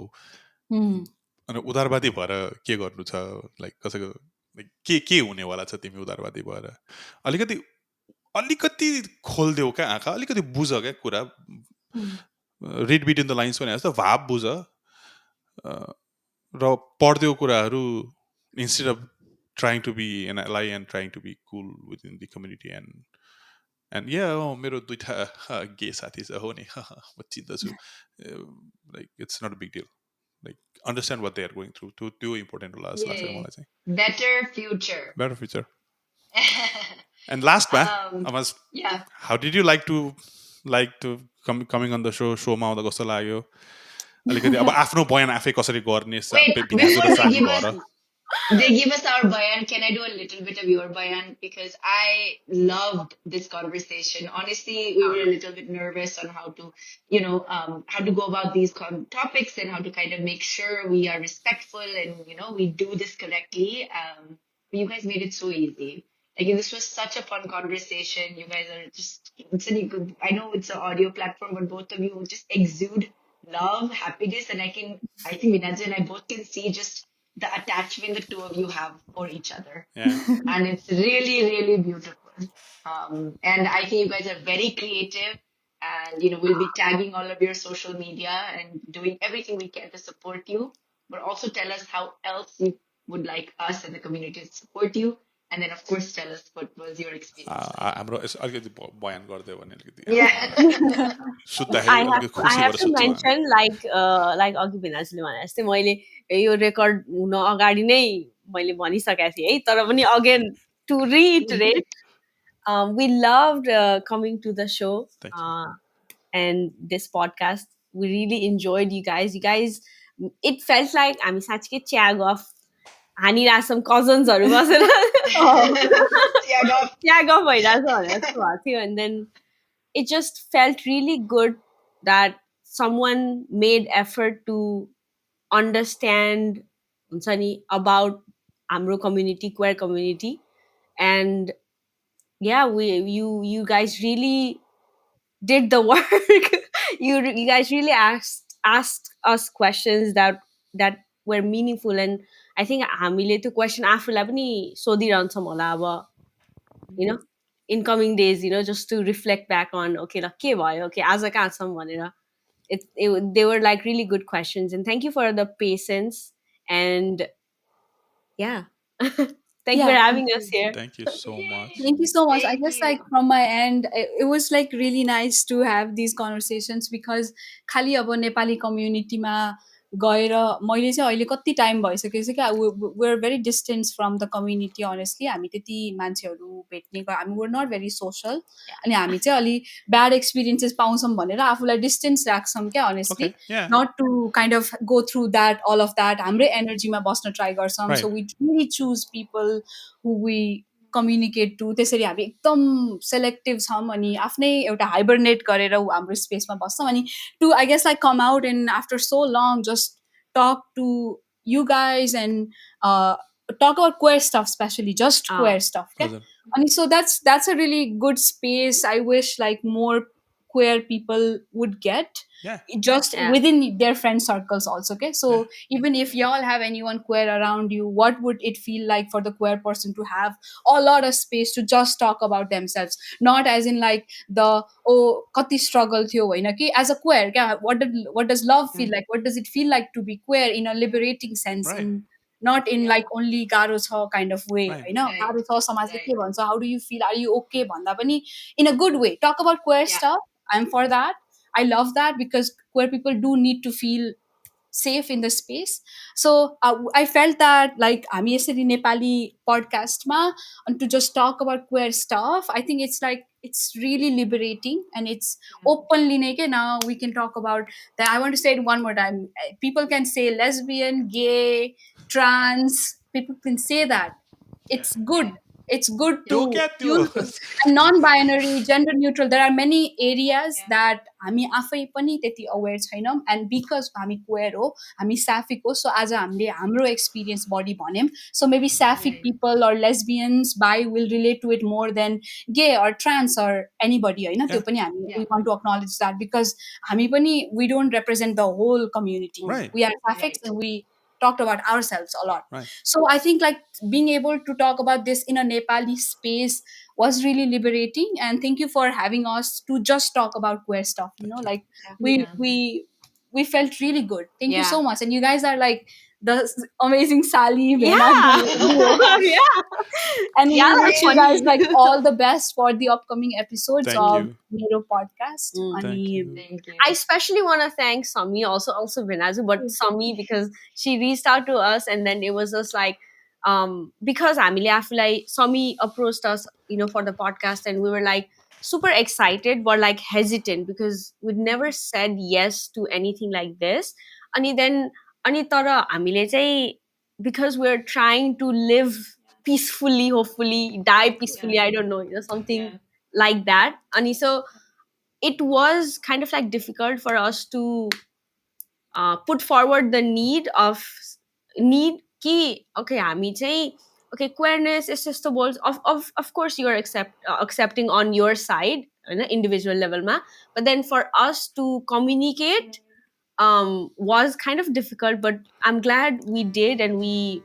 अनि उदारवादी भएर के गर्नु छ लाइक कसैको के हुनेवाला छ तिमी उदारवादी भएर अलिकति खोलिदेऊ क्या आँखा अलिकति बुझ क्या कुरा रिड बिट्विन द लाइन्स पनि जस्तो भाव बुझ र पढ्देऊ कुराहरू instead of trying to be an ally and trying to be cool within the community and yeah मेरो दुईटा गे साथी छ हो नि म चिन्दछु like it's not a big deal like understand what they are going through त्यो important होला जस्तो लाग्छ मलाई चाहिँ better future and last Yeah. how did you like to coming on the show मा आउँदा कस्तो लाग्यो अलिकति अब आफ्नो बयान आफै कसरी गर्ने They give us our bayan. Can I do a little bit of your bayan? Because I loved this conversation. Honestly, we were a little bit nervous on how to, how to go about these topics and how to kind of make sure we are respectful and, we do this correctly. But you guys made it so easy. Like, this was such a fun conversation. You guys are just, I know it's an audio platform, but both of you just exude love, happiness, and I think Vinajay and I both can see just the attachment the two of you have for each other. Yeah. And it's really, really beautiful. And I think you guys are very creative and, we'll be tagging all of your social media and doing everything we can to support you, but also tell us how else you would like us and the community to support you. And then, of course, tell us what was your experience. हाम्रो अलिकति बयान गरिदियो भने अलिकति I have to mention like अघि भिनाजले भने जस्तै मैले यो रेकर्ड हुन अगाडि नै मैले भनिसकेको थिएँ है तर पनि again to reiterate we loved coming to the show and this podcast we really enjoyed you guys it felt like हामी साँच्चै च्याग अफ हानिरहेछौँ कजन्सहरू बसेर च्याग अफ भइरहेछ भनेर जस्तो भएको थियो and then it just felt really good that someone made effort to understand about हाम्रो community, queer community, and yeah, you guys really did the work. you guys really asked us questions that were meaningful, and I think हामीले त्यो question आफूलाई पनि सोधिरहन्छौँ होला अब, you know, in coming days, just to reflect back on, okay, ल के भयो, okay, आज कहाँ छौँ भनेर. They were like really good questions, and thank you for the patience, and yeah. Thank you for Yeah, having us here. Thank you so much. thank you so much. I Thank guess like you. from my end, it was like really nice to have these conversations because खालि अब नेपाली कम्युनिटीमा गएर मैले चाहिँ अहिले कति time भइसकेको छ क्या, we're very distant from the community honestly. हामी त्यति मान्छेहरू भेट्ने हामी we're not very social. अनि हामी चाहिँ अलि ब्याड एक्सपिरियन्सेस पाउँछौँ भनेर आफूलाई डिस्टेन्स राख्छौँ क्या honestly. Okay, yeah. Not to kind of go through that, all of that. हाम्रै एनर्जीमा बस्न ट्राई गर्छौँ. Right. So we really choose people who we communicate to. त्यसरी हामी एकदम सेलेक्टिभ छौँ अनि आफ्नै एउटा हाइबरनेट गरेर हाम्रो स्पेसमा बस्छौँ अनि to I guess like come out and after so long just talk to you guys and talk about queer stuff, especially just queer stuff. Okay? हजुर. And so that's a really good space. I wish like more queer people would get Yeah. just Yeah. within their friend circles also. Okay, so even if y'all have anyone queer around you, what would it feel like for the queer person to have a lot of space to just talk about themselves, not as in like the kati struggle थियो होइन कि as a queer क्या, what does love feel like, what does it feel like to be queer in a liberating sense, Right. in not in like only गाह्रो छ kind of way Right. होइन. गाह्रो छ समाजले के भन्छ, how do you feel, are you okay भन्दा पनि in a good way talk about queer stuff. I'm for that. I love that because queer people do need to feel safe in the space. So I felt that like हामी यसरी Nepali podcastमा and to just talk about queer stuff, I think it's like it's really liberating and it's openly नै के. Now we can talk about that. I want to say it one more time. People can say lesbian, gay, trans. People can say that. It's good. It's good to Don't get use to it. And non-binary, gender neutral, there are many areas that हामी आफै पनि त्यति अवेर छैनौँ. And because हामी queer हो, हामी sapphic हो, so आज हामीले हाम्रो experience बढी भन्यौँ. So maybe sapphic people or lesbians, bi will relate to it more than gay or trans or anybody होइन. त्यो पनि हामी we want to acknowledge that because हामी पनि we don't represent the whole community. Right. We are sapphics and we talked about ourselves a lot. Right. So I think like being able to talk about this in a Nepali space was really liberating, and thank you for having us to just talk about queer stuff. You know, like we felt really good. Thank you Yeah. so much, and you guys are like the amazing Sally, Yeah. Yeah. and we Yeah, wish that's you guys funny. like all the best for the upcoming episodes Thank of you. Mero podcast. Thank Ani- you. Thank you. I especially want to thank Sami, also Vinazu, but Sami because she reached out to us, and then it was just like because हामीले आफूलाई Sami approached us, for the podcast, and we were like super excited but like hesitant because we'd never said yes to anything like this. अनि तर हामीले चाहिँ because we're trying to live peacefully, hopefully die peacefully, I don't know, something like that. And so it was kind of like difficult for us to put forward the need कि okay हामी चाहिँ okay queerness is just the world of course you are accepting on your side in an individual level ma, but then for us to communicate was kind of difficult, but I'm glad we did, and we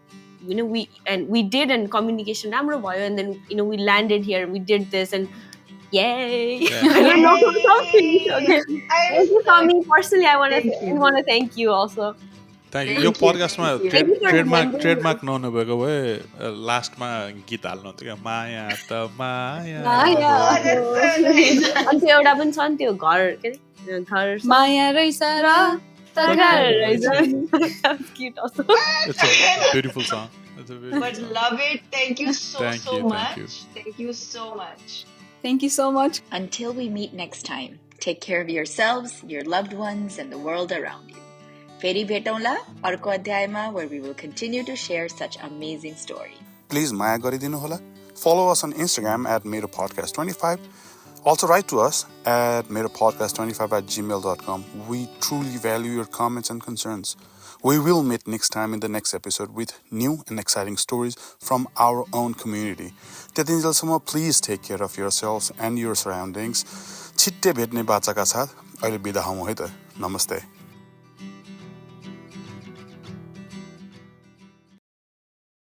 did, and communication राम्रो भयो, and then we landed here, we did this, and yay. Yeah. I don't know something. Okay. I'm Thank you, so Tommy. Personally, I want Thank to you. thank you also. Thank you. Thank यो you, पडकास्टमा thank you. Thank you for remembering trademark नहुनुभएको भए लास्टमा गीत हाल्नुहुन्थ्यो क्या, माया त माया माया हो। Oh, that's so nice. अनि त्यो एउटा पनि छ नि त्यो घर के अरे घर माया रहेछ र त घर रहेछ. That's cute also. It's a beautiful song. It's a beautiful But song. love it. Thank you so Thank so you, much. thank you. Thank you so much. Thank you so much. Until we meet next time, take care of yourselves, your loved ones, and the world around you. फेरि भेटौँला अर्को अध्यायमा where we will continue to share such amazing stories. Please माया गरिदिनु होला. Follow us on Instagram at meropodcast25. Also write to us at meropodcast25@gmail.com. We truly value your comments and concerns. We will meet next time in the next episode with new and exciting stories from our own community. त्यतिन्जेलसम्म please take care of yourselves and your surroundings. छिट्टै भेट्ने बाचाका साथ अहिले बिदा हौँ है त। नमस्ते।